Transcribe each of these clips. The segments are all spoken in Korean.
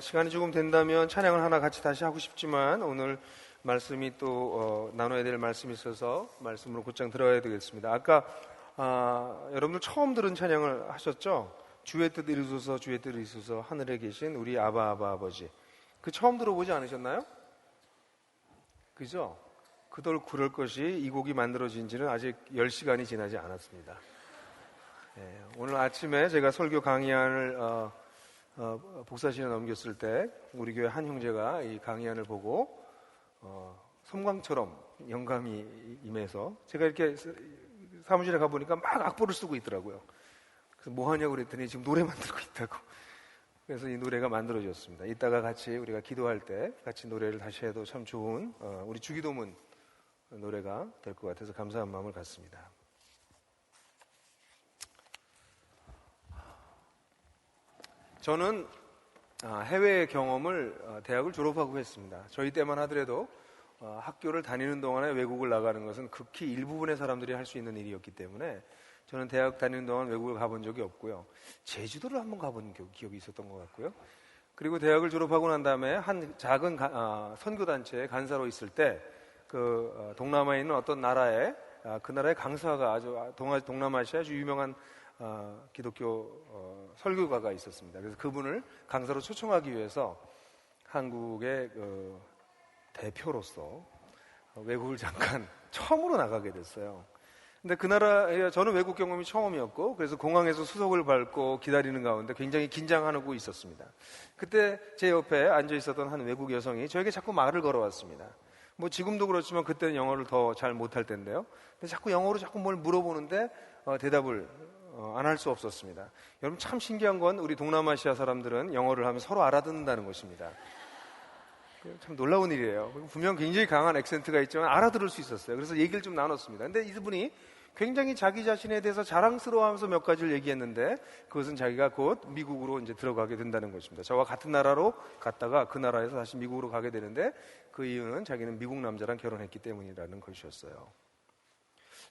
시간이 조금 된다면 찬양을 하나 같이 다시 하고 싶지만 오늘 말씀이 또 나눠야 될 말씀이 있어서 말씀으로 곧장 들어가야 되겠습니다. 아까 여러분들 처음 들은 찬양을 하셨죠? 주의 뜻 이루소서 주의 뜻 이루소서 하늘에 계신 우리 아바 아버지. 그 처음 들어보지 않으셨나요? 그죠? 그럴 것이 이 곡이 만들어진 지는 아직 10시간이 지나지 않았습니다. 오늘 아침에 제가 설교 강의안을 복사실에 넘겼을 때 우리 교회 한 형제가 이 강의안을 보고 섬광처럼 영감이 임해서 제가 이렇게 사무실에 가보니까 막 악보를 쓰고 있더라고요. 그래서 뭐 하냐고 그랬더니 지금 노래 만들고 있다고. 그래서 이 노래가 만들어졌습니다. 이따가 같이 우리가 기도할 때 같이 노래를 다시 해도 참 좋은 우리 주기도문 노래가 될 것 같아서 감사한 마음을 갖습니다. 저는 해외 경험을 대학을 졸업하고 했습니다. 저희 때만 하더라도 학교를 다니는 동안에 외국을 나가는 것은 극히 일부분의 사람들이 할 수 있는 일이었기 때문에 저는 대학 다니는 동안 외국을 가본 적이 없고요. 제주도를 한번 가본 기억이 있었던 것 같고요. 그리고 대학을 졸업하고 난 다음에 한 작은 선교단체에 간사로 있을 때 그 동남아에 있는 어떤 나라에 그 나라의 강사가 아주 동남아시아 아주 유명한 기독교 설교가가 있었습니다. 그래서 그분을 강사로 초청하기 위해서 한국의 대표로서 외국을 잠깐 처음으로 나가게 됐어요. 근데 그 나라에 저는 외국 경험이 처음이었고 그래서 공항에서 수속을 밟고 기다리는 가운데 굉장히 긴장하고 있었습니다. 그때 제 옆에 앉아 있었던 한 외국 여성이 저에게 자꾸 말을 걸어왔습니다. 뭐 지금도 그렇지만 그때는 영어를 더 잘 못할 텐데요. 근데 자꾸 영어로 자꾸 뭘 물어보는데 대답을 안 할 수 없었습니다. 여러분 참 신기한 건 우리 동남아시아 사람들은 영어를 하면 서로 알아듣는다는 것입니다. 참 놀라운 일이에요. 분명 굉장히 강한 액센트가 있지만 알아들을 수 있었어요. 그래서 얘기를 좀 나눴습니다. 근데 이분이 굉장히 자기 자신에 대해서 자랑스러워하면서 몇 가지를 얘기했는데 그것은 자기가 곧 미국으로 이제 들어가게 된다는 것입니다. 저와 같은 나라로 갔다가 그 나라에서 다시 미국으로 가게 되는데 그 이유는 자기는 미국 남자랑 결혼했기 때문이라는 것이었어요.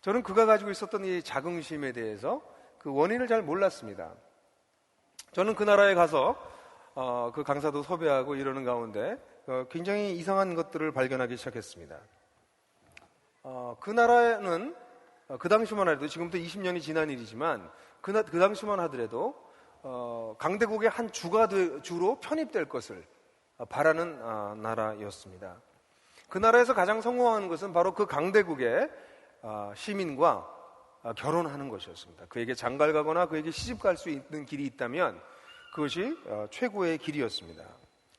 저는 그가 가지고 있었던 이 자긍심에 대해서 그 원인을 잘 몰랐습니다. 저는 그 나라에 가서 그 강사도 섭외하고 이러는 가운데 굉장히 이상한 것들을 발견하기 시작했습니다. 그 나라는 그 당시만 하더라도 지금부터 20년이 지난 일이지만 그 당시만 하더라도 강대국의 한 주로 편입될 것을 바라는 나라였습니다. 그 나라에서 가장 성공하는 것은 바로 그 강대국의 시민과 결혼하는 것이었습니다. 그에게 장가를 가거나 그에게 시집 갈 수 있는 길이 있다면 그것이 최고의 길이었습니다.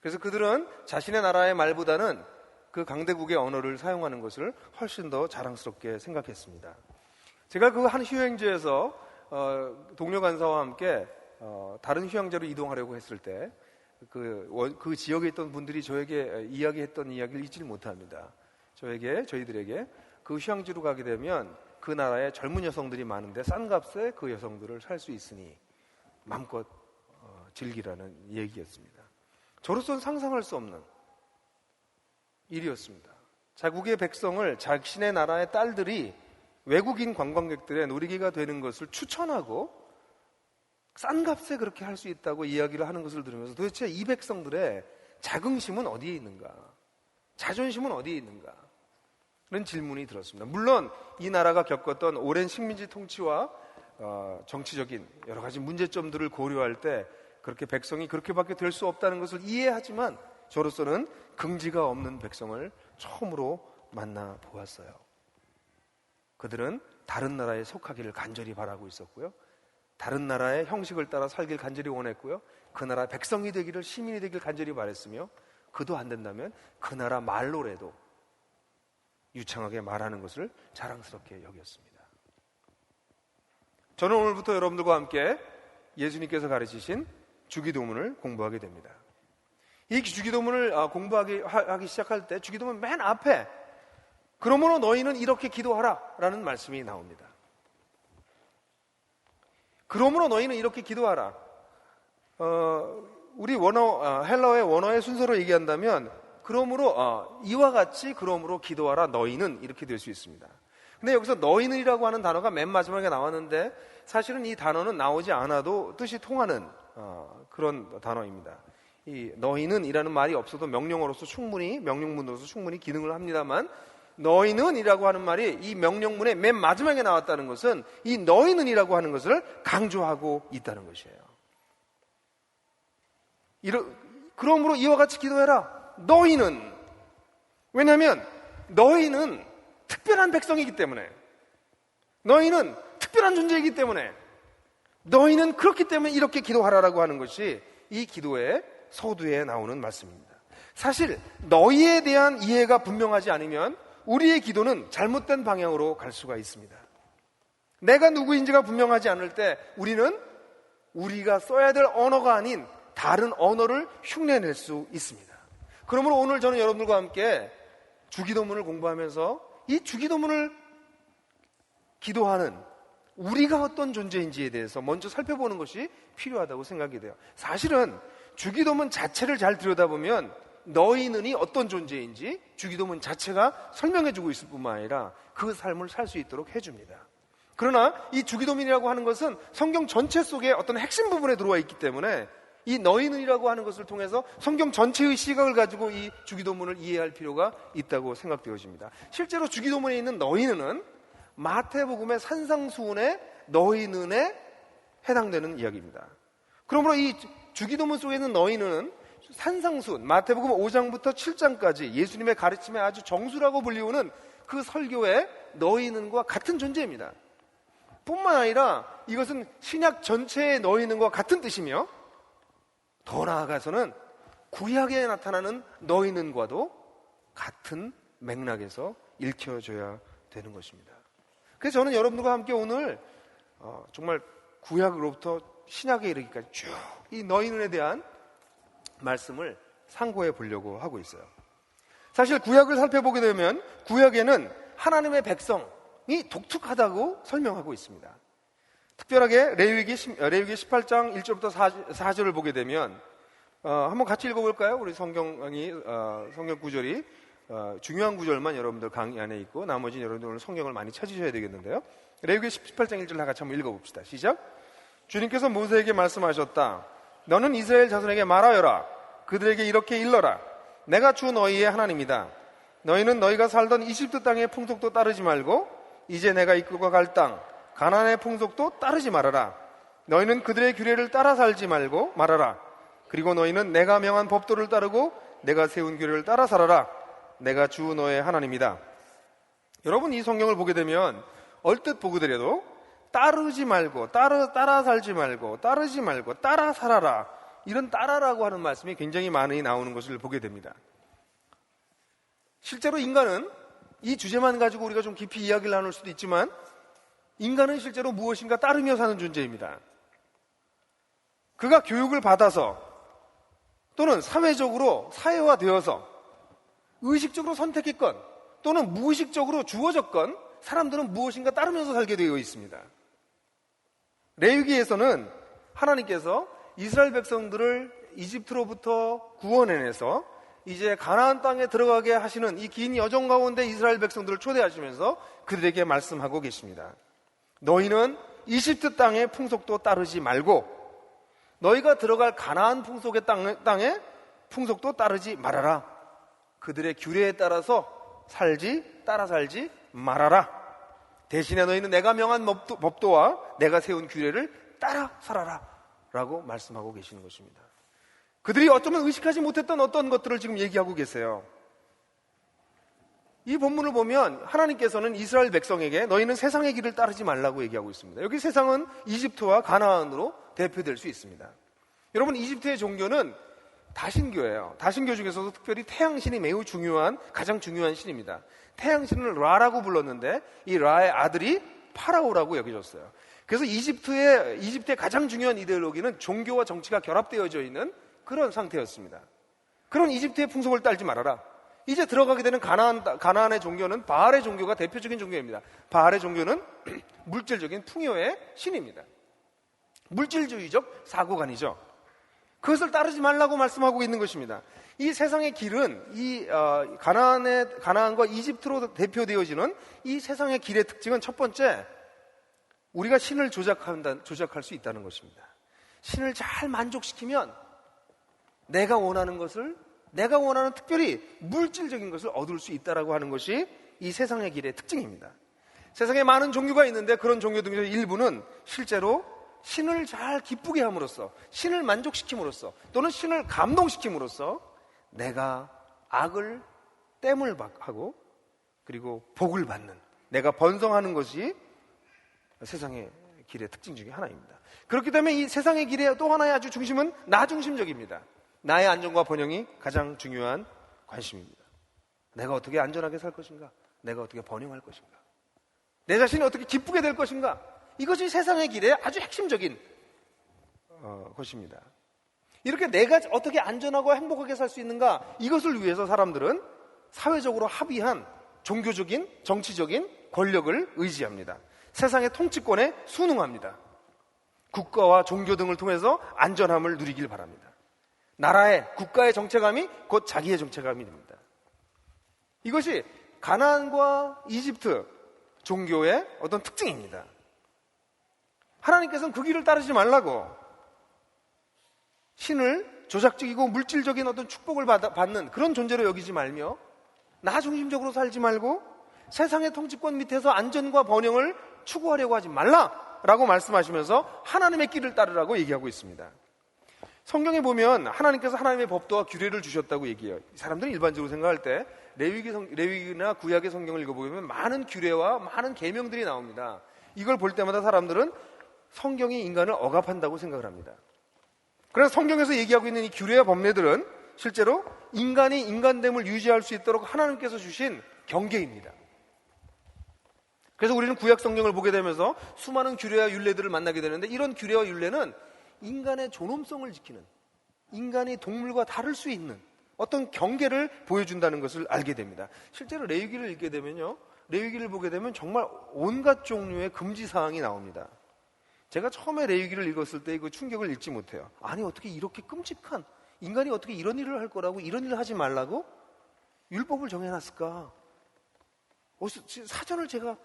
그래서 그들은 자신의 나라의 말보다는 그 강대국의 언어를 사용하는 것을 훨씬 더 자랑스럽게 생각했습니다. 제가 그 한 휴양지에서 동료 간사와 함께 다른 휴양지로 이동하려고 했을 때 그 지역에 있던 분들이 저에게 이야기했던 이야기를 잊지 못합니다. 저희들에게 그 휴양지로 가게 되면 그 나라에 젊은 여성들이 많은데 싼 값에 그 여성들을 살 수 있으니 마음껏 즐기라는 얘기였습니다. 저로서는 상상할 수 없는 일이었습니다. 자국의 백성을 자신의 나라의 딸들이 외국인 관광객들의 놀이기가 되는 것을 추천하고 싼 값에 그렇게 할 수 있다고 이야기를 하는 것을 들으면서 도대체 이 백성들의 자긍심은 어디에 있는가? 자존심은 어디에 있는가? 그런 질문이 들었습니다. 물론 이 나라가 겪었던 오랜 식민지 통치와 정치적인 여러 가지 문제점들을 고려할 때 그렇게 백성이 그렇게밖에 될 수 없다는 것을 이해하지만 저로서는 긍지가 없는 백성을 처음으로 만나 보았어요. 그들은 다른 나라에 속하기를 간절히 바라고 있었고요. 다른 나라의 형식을 따라 살길 간절히 원했고요. 그 나라 백성이 되기를 시민이 되길 간절히 바랬으며 그도 안 된다면 그 나라 말로라도 유창하게 말하는 것을 자랑스럽게 여겼습니다. 저는 오늘부터 여러분들과 함께 예수님께서 가르치신 주기도문을 공부하게 됩니다. 이 주기도문을 하기 시작할 때 주기도문 맨 앞에 그러므로 너희는 이렇게 기도하라 라는 말씀이 나옵니다. 그러므로 너희는 이렇게 기도하라. 우리 헬라어의 원어의 순서로 얘기한다면 그러므로 이와 같이 그러므로 기도하라 너희는 이렇게 될 수 있습니다. 근데 여기서 너희는이라고 하는 단어가 맨 마지막에 나왔는데 사실은 이 단어는 나오지 않아도 뜻이 통하는 그런 단어입니다. 이 너희는 이라는 말이 없어도 명령문으로서 충분히 기능을 합니다만, 너희는 이라고 하는 말이 이 명령문의 맨 마지막에 나왔다는 것은 이 너희는 이라고 하는 것을 강조하고 있다는 것이에요. 그러므로 이와 같이 기도해라. 너희는. 왜냐하면 너희는 특별한 백성이기 때문에, 너희는 특별한 존재이기 때문에, 너희는 그렇기 때문에 이렇게 기도하라라고 하는 것이 이 기도의 서두에 나오는 말씀입니다. 사실 너희에 대한 이해가 분명하지 않으면 우리의 기도는 잘못된 방향으로 갈 수가 있습니다. 내가 누구인지가 분명하지 않을 때 우리는 우리가 써야 될 언어가 아닌 다른 언어를 흉내낼 수 있습니다. 그러므로 오늘 저는 여러분들과 함께 주기도문을 공부하면서 이 주기도문을 기도하는 우리가 어떤 존재인지에 대해서 먼저 살펴보는 것이 필요하다고 생각이 돼요. 사실은 주기도문 자체를 잘 들여다보면 너희는이 어떤 존재인지 주기도문 자체가 설명해주고 있을 뿐만 아니라 그 삶을 살 수 있도록 해줍니다. 그러나 이 주기도문이라고 하는 것은 성경 전체 속에 어떤 핵심 부분에 들어와 있기 때문에 이 너희는이라고 하는 것을 통해서 성경 전체의 시각을 가지고 이 주기도문을 이해할 필요가 있다고 생각되어집니다. 실제로 주기도문에 있는 너희는은 마태복음의 산상수훈의 너희는에 해당되는 이야기입니다. 그러므로 이 주기도문 속에 있는 너희는 산상수훈, 마태복음 5장부터 7장까지 예수님의 가르침에 아주 정수라고 불리우는 그 설교의 너희는과 같은 존재입니다. 뿐만 아니라 이것은 신약 전체의 너희는과 같은 뜻이며, 더 나아가서는 구약에 나타나는 너희는과도 같은 맥락에서 읽혀져야 되는 것입니다. 그래서 저는 여러분들과 함께 오늘 정말 구약으로부터 신약에 이르기까지 쭉 이 너희는에 대한 말씀을 상고해 보려고 하고 있어요. 사실 구약을 살펴보게 되면 구약에는 하나님의 백성이 독특하다고 설명하고 있습니다. 특별하게 레위기 18장 1절부터 4절을 보게 되면 한번 같이 읽어볼까요? 우리 성경 구절이 중요한 구절만 여러분들 강의 안에 있고 나머지는 여러분들 오늘 성경을 많이 찾으셔야 되겠는데요. 레위기 18장 1절 다 같이 한번 읽어봅시다. 시작. 주님께서 모세에게 말씀하셨다. 너는 이스라엘 자손에게 말하여라. 그들에게 이렇게 일러라. 내가 주 너희의 하나님이다. 너희는 너희가 살던 이집트 땅의 풍속도 따르지 말고 이제 내가 이끌고 갈 땅 가나안의 풍속도 따르지 말아라. 너희는 그들의 규례를 따라 살지 말고 말아라. 그리고 너희는 내가 명한 법도를 따르고 내가 세운 규례를 따라 살아라. 내가 주 너의 하나님이다. 여러분 이 성경을 보게 되면 얼뜻 보고더라도 따르지 말고 따라 살지 말고 따르지 말고 따라 살아라, 이런 따라라고 하는 말씀이 굉장히 많이 나오는 것을 보게 됩니다. 실제로 인간은 이 주제만 가지고 우리가 좀 깊이 이야기를 나눌 수도 있지만 인간은 실제로 무엇인가 따르며 사는 존재입니다. 그가 교육을 받아서 또는 사회적으로 사회화되어서 의식적으로 선택했건 또는 무의식적으로 주어졌건 사람들은 무엇인가 따르면서 살게 되어 있습니다. 레위기에서는 하나님께서 이스라엘 백성들을 이집트로부터 구원해내서 이제 가나안 땅에 들어가게 하시는 이 긴 여정 가운데 이스라엘 백성들을 초대하시면서 그들에게 말씀하고 계십니다. 너희는 이집트 땅의 풍속도 따르지 말고 너희가 들어갈 가나안 풍속의 땅의 풍속도 따르지 말아라. 그들의 규례에 따라서 따라 살지 말아라. 대신에 너희는 내가 명한 법도와 내가 세운 규례를 따라 살아라 라고 말씀하고 계시는 것입니다. 그들이 어쩌면 의식하지 못했던 어떤 것들을 지금 얘기하고 계세요. 이 본문을 보면 하나님께서는 이스라엘 백성에게 너희는 세상의 길을 따르지 말라고 얘기하고 있습니다. 여기 세상은 이집트와 가나안으로 대표될 수 있습니다. 여러분 이집트의 종교는 다신교예요. 다신교 중에서도 특별히 태양신이 매우 가장 중요한 신입니다. 태양신을 라라고 불렀는데 이 라의 아들이 파라오라고 여겨졌어요. 그래서 이집트의 가장 중요한 이데올로기는 종교와 정치가 결합되어져 있는 그런 상태였습니다. 그런 이집트의 풍속을 따르지 말아라. 이제 들어가게 되는 가나안의 종교는 바알의 종교가 대표적인 종교입니다. 바알의 종교는 물질적인 풍요의 신입니다. 물질주의적 사고관이죠. 그것을 따르지 말라고 말씀하고 있는 것입니다. 이 세상의 길은 가나안과 이집트로 대표되어지는 이 세상의 길의 특징은 첫 번째, 우리가 신을 조작할 수 있다는 것입니다. 신을 잘 만족시키면 내가 원하는 것을, 내가 원하는 특별히 물질적인 것을 얻을 수 있다라고 하는 것이 이 세상의 길의 특징입니다. 세상에 많은 종교가 있는데 그런 종교 중에서 일부는 실제로 신을 잘 기쁘게 함으로써, 신을 만족시킴으로써, 또는 신을 감동시킴으로써 내가 악을 땜을 하고 그리고 복을 받는, 내가 번성하는 것이 세상의 길의 특징 중에 하나입니다. 그렇기 때문에 이 세상의 길의 또 하나의 아주 중심은 나 중심적입니다. 나의 안전과 번영이 가장 중요한 관심입니다. 내가 어떻게 안전하게 살 것인가? 내가 어떻게 번영할 것인가? 내 자신이 어떻게 기쁘게 될 것인가? 이것이 세상의 길의 아주 핵심적인 것입니다. 이렇게 내가 어떻게 안전하고 행복하게 살 수 있는가? 이것을 위해서 사람들은 사회적으로 합의한 종교적인, 정치적인 권력을 의지합니다. 세상의 통치권에 순응합니다. 국가와 종교 등을 통해서 안전함을 누리길 바랍니다. 나라의, 국가의 정체감이 곧 자기의 정체감이 됩니다. 이것이 가나안과 이집트 종교의 어떤 특징입니다. 하나님께서는 그 길을 따르지 말라고, 신을 조작적이고 물질적인 어떤 축복을 받는 그런 존재로 여기지 말며 나 중심적으로 살지 말고 세상의 통치권 밑에서 안전과 번영을 추구하려고 하지 말라라고 말씀하시면서 하나님의 길을 따르라고 얘기하고 있습니다. 성경에 보면 하나님께서 하나님의 법도와 규례를 주셨다고 얘기해요. 사람들이 일반적으로 생각할 때 레위기나 구약의 성경을 읽어보면 많은 규례와 많은 계명들이 나옵니다. 이걸 볼 때마다 사람들은 성경이 인간을 억압한다고 생각을 합니다. 그래서 성경에서 얘기하고 있는 이 규례와 법례들은 실제로 인간이 인간됨을 유지할 수 있도록 하나님께서 주신 경계입니다. 그래서 우리는 구약 성경을 보게 되면서 수많은 규례와 율례들을 만나게 되는데, 이런 규례와 율례는 인간의 존엄성을 지키는, 인간이 동물과 다를 수 있는 어떤 경계를 보여준다는 것을 알게 됩니다. 실제로 레위기를 읽게 되면요, 레위기를 보게 되면 정말 온갖 종류의 금지 사항이 나옵니다. 제가 처음에 레위기를 읽었을 때 그 충격을 잊지 못해요. 아니, 어떻게 이렇게 끔찍한, 인간이 어떻게 이런 일을 할 거라고, 이런 일을 하지 말라고 율법을 정해놨을까? 사전을 제가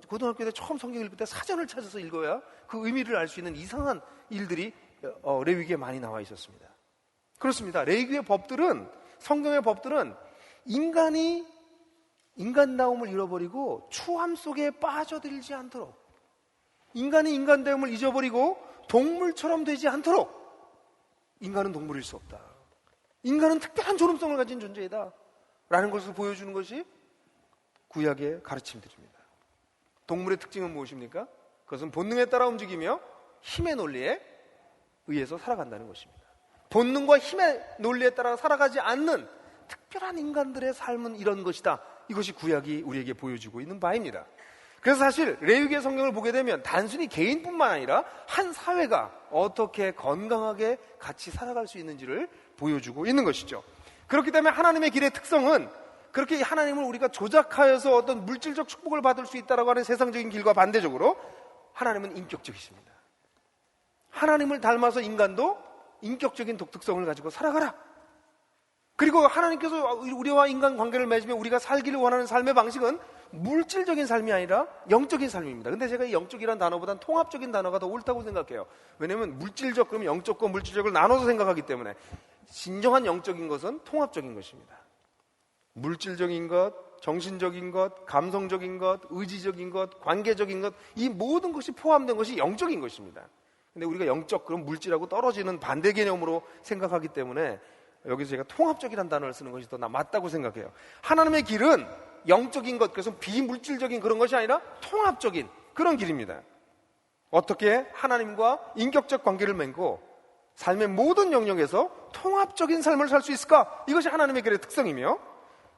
고등학교 때 처음 성경 읽을 때 사전을 찾아서 읽어야 그 의미를 알 수 있는 이상한 일들이 레위기에 많이 나와 있었습니다. 그렇습니다. 레위기의 법들은, 성경의 법들은 인간이 인간다움을 잃어버리고 추함 속에 빠져들지 않도록, 인간이 인간다움을 잊어버리고 동물처럼 되지 않도록, 인간은 동물일 수 없다, 인간은 특별한 존엄성을 가진 존재이다 라는 것을 보여주는 것이 구약의 가르침들입니다. 동물의 특징은 무엇입니까? 그것은 본능에 따라 움직이며 힘의 논리에 의해서 살아간다는 것입니다. 본능과 힘의 논리에 따라 살아가지 않는 특별한 인간들의 삶은 이런 것이다. 이것이 구약이 우리에게 보여주고 있는 바입니다. 그래서 사실 레위기의 성경을 보게 되면 단순히 개인뿐만 아니라 한 사회가 어떻게 건강하게 같이 살아갈 수 있는지를 보여주고 있는 것이죠. 그렇기 때문에 하나님의 길의 특성은 그렇게 하나님을 우리가 조작하여서 어떤 물질적 축복을 받을 수 있다고 하는 세상적인 길과 반대적으로 하나님은 인격적이십니다. 하나님을 닮아서 인간도 인격적인 독특성을 가지고 살아가라. 그리고 하나님께서 우리와 인간 관계를 맺으며 우리가 살기를 원하는 삶의 방식은 물질적인 삶이 아니라 영적인 삶입니다. 근데 제가 이 영적이라는 단어보다는 통합적인 단어가 더 옳다고 생각해요. 왜냐하면 물질적, 그러면 영적과 물질적을 나눠서 생각하기 때문에 진정한 영적인 것은 통합적인 것입니다. 물질적인 것, 정신적인 것, 감성적인 것, 의지적인 것, 관계적인 것, 이 모든 것이 포함된 것이 영적인 것입니다. 근데 우리가 영적, 그럼 물질하고 떨어지는 반대 개념으로 생각하기 때문에 여기서 제가 통합적이라는 단어를 쓰는 것이 더 맞다고 생각해요. 하나님의 길은 영적인 것, 그래서 비물질적인 그런 것이 아니라 통합적인 그런 길입니다. 어떻게 하나님과 인격적 관계를 맺고 삶의 모든 영역에서 통합적인 삶을 살 수 있을까? 이것이 하나님의 길의 특성이며,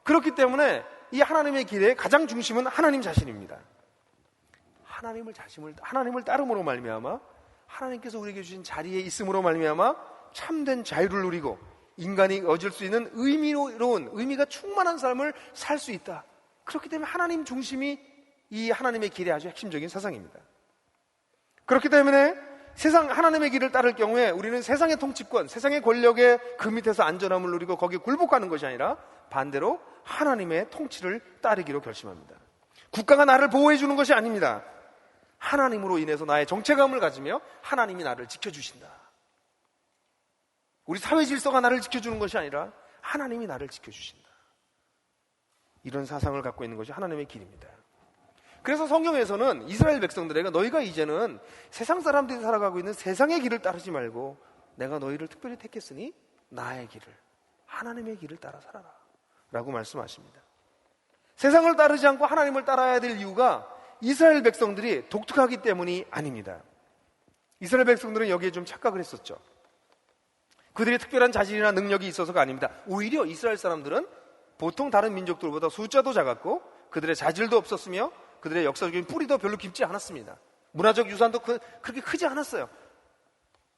그렇기 때문에 이 하나님의 길의 가장 중심은 하나님 자신입니다. 하나님을 따름으로 말미암아, 하나님께서 우리에게 주신 자리에 있음으로 말미암아 참된 자유를 누리고 인간이 얻을 수 있는 의미로운, 의미가 충만한 삶을 살 수 있다. 그렇기 때문에 하나님 중심이 이 하나님의 길의 아주 핵심적인 사상입니다. 그렇기 때문에 하나님의 길을 따를 경우에 우리는 세상의 통치권, 세상의 권력의 그 밑에서 안전함을 누리고 거기에 굴복하는 것이 아니라 반대로 하나님의 통치를 따르기로 결심합니다. 국가가 나를 보호해 주는 것이 아닙니다. 하나님으로 인해서 나의 정체감을 가지며 하나님이 나를 지켜주신다. 우리 사회 질서가 나를 지켜주는 것이 아니라 하나님이 나를 지켜주신다. 이런 사상을 갖고 있는 것이 하나님의 길입니다. 그래서 성경에서는 이스라엘 백성들에게 너희가 이제는 세상 사람들이 살아가고 있는 세상의 길을 따르지 말고 내가 너희를 특별히 택했으니 나의 길을, 하나님의 길을 따라 살아라 라고 말씀하십니다. 세상을 따르지 않고 하나님을 따라야 될 이유가 이스라엘 백성들이 독특하기 때문이 아닙니다. 이스라엘 백성들은 여기에 좀 착각을 했었죠. 그들이 특별한 자질이나 능력이 있어서가 아닙니다. 오히려 이스라엘 사람들은 보통 다른 민족들보다 숫자도 작았고 그들의 자질도 없었으며 그들의 역사적인 뿌리도 별로 깊지 않았습니다. 문화적 유산도 그렇게 크지 않았어요.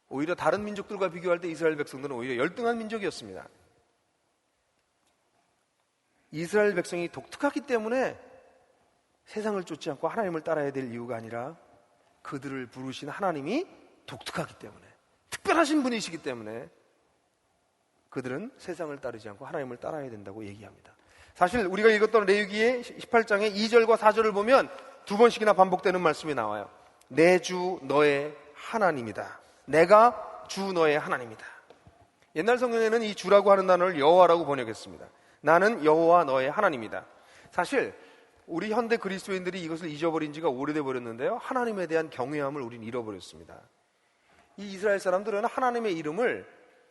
오히려 다른 민족들과 비교할 때 이스라엘 백성들은 오히려 열등한 민족이었습니다. 이스라엘 백성이 독특하기 때문에 세상을 쫓지 않고 하나님을 따라야 될 이유가 아니라 그들을 부르신 하나님이 독특하기 때문에, 특별하신 분이시기 때문에 그들은 세상을 따르지 않고 하나님을 따라야 된다고 얘기합니다. 사실 우리가 읽었던 레위기의 18장의 2절과 4절을 보면 두 번씩이나 반복되는 말씀이 나와요. 내 주 너의 하나님이다. 내가 주 너의 하나님이다. 옛날 성경에는 이 주라고 하는 단어를 여호와라고 번역했습니다. 나는 여호와 너의 하나님이다. 사실 우리 현대 그리스도인들이 이것을 잊어버린 지가 오래돼 버렸는데요. 하나님에 대한 경외함을 우리는 잃어버렸습니다. 이 이스라엘 사람들은 하나님의 이름을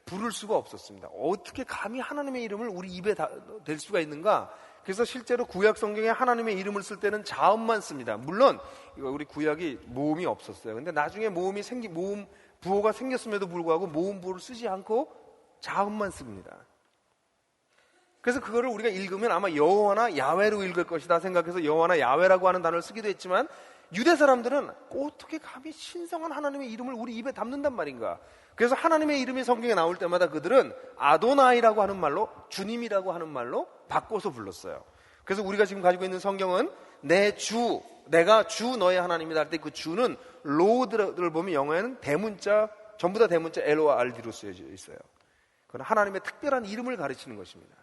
부를 수가 없었습니다. 어떻게 감히 하나님의 이름을 우리 입에 댈 수가 있는가? 그래서 실제로 구약 성경에 하나님의 이름을 쓸 때는 자음만 씁니다. 물론 우리 구약이 모음이 없었어요. 근데 나중에 부호가 생겼음에도 불구하고 모음 부호를 쓰지 않고 자음만 씁니다. 그래서 그거를 우리가 읽으면 아마 여호와나 야훼로 읽을 것이다 생각해서 여호와나 야훼라고 하는 단어를 쓰기도 했지만 유대 사람들은 어떻게 감히 신성한 하나님의 이름을 우리 입에 담는단 말인가? 그래서 하나님의 이름이 성경에 나올 때마다 그들은 아도나이라고 하는 말로, 주님이라고 하는 말로 바꿔서 불렀어요. 그래서 우리가 지금 가지고 있는 성경은 내가 주 너의 하나님이다 할 때 그 주는 로드를 보면 영어에는 대문자, 전부 다 대문자 L와 RD로 쓰여져 있어요. 그건 하나님의 특별한 이름을 가르치는 것입니다.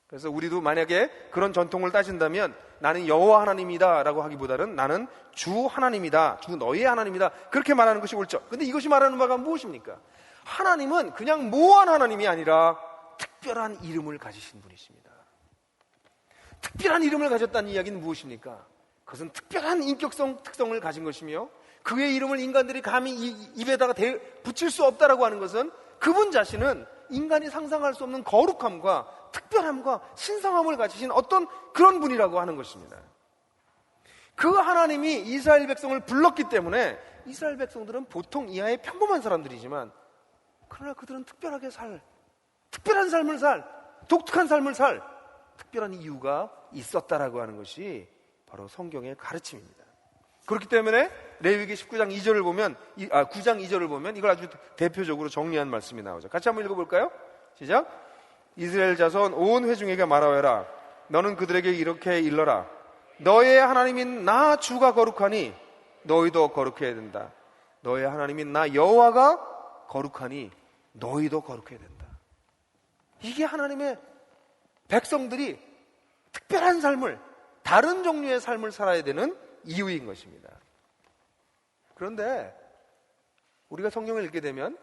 그래서 우리도 만약에 그런 전통을 따진다면 나는 여호와 하나님이다 라고 하기보다는 나는 주 하나님이다, 주 너희의 하나님이다 그렇게 말하는 것이 옳죠. 근데 이것이 말하는 바가 무엇입니까? 하나님은 그냥 모호한 하나님이 아니라 특별한 이름을 가지신 분이십니다. 특별한 이름을 가졌다는 이야기는 무엇입니까? 그것은 특별한 인격성 특성을 가진 것이며 그의 이름을 인간들이 감히 입에다가 붙일 수 없다라고 하는 것은 그분 자신은 인간이 상상할 수 없는 거룩함과 특별함과 신성함을 가지신 어떤 그런 분이라고 하는 것입니다. 그 하나님이 이스라엘 백성을 불렀기 때문에 이스라엘 백성들은 보통 이하의 평범한 사람들이지만 그러나 그들은 특별한 삶을 독특한 삶을 특별한 이유가 있었다라고 하는 것이 바로 성경의 가르침입니다. 그렇기 때문에 레위기 19장 2절을 보면 9장 2절을 보면 이걸 아주 대표적으로 정리한 말씀이 나오죠. 같이 한번 읽어볼까요? 시작. 이스라엘 자손 온 회중에게 말하여라. 너는 그들에게 이렇게 일러라. 너의 하나님인 나 주가 거룩하니 너희도 거룩해야 된다. 너의 하나님인 나 여호와가 거룩하니 너희도 거룩해야 된다. 이게 하나님의 백성들이 특별한 삶을, 다른 종류의 삶을 살아야 되는 이유인 것입니다. 그런데 우리가 성경을 읽게 되면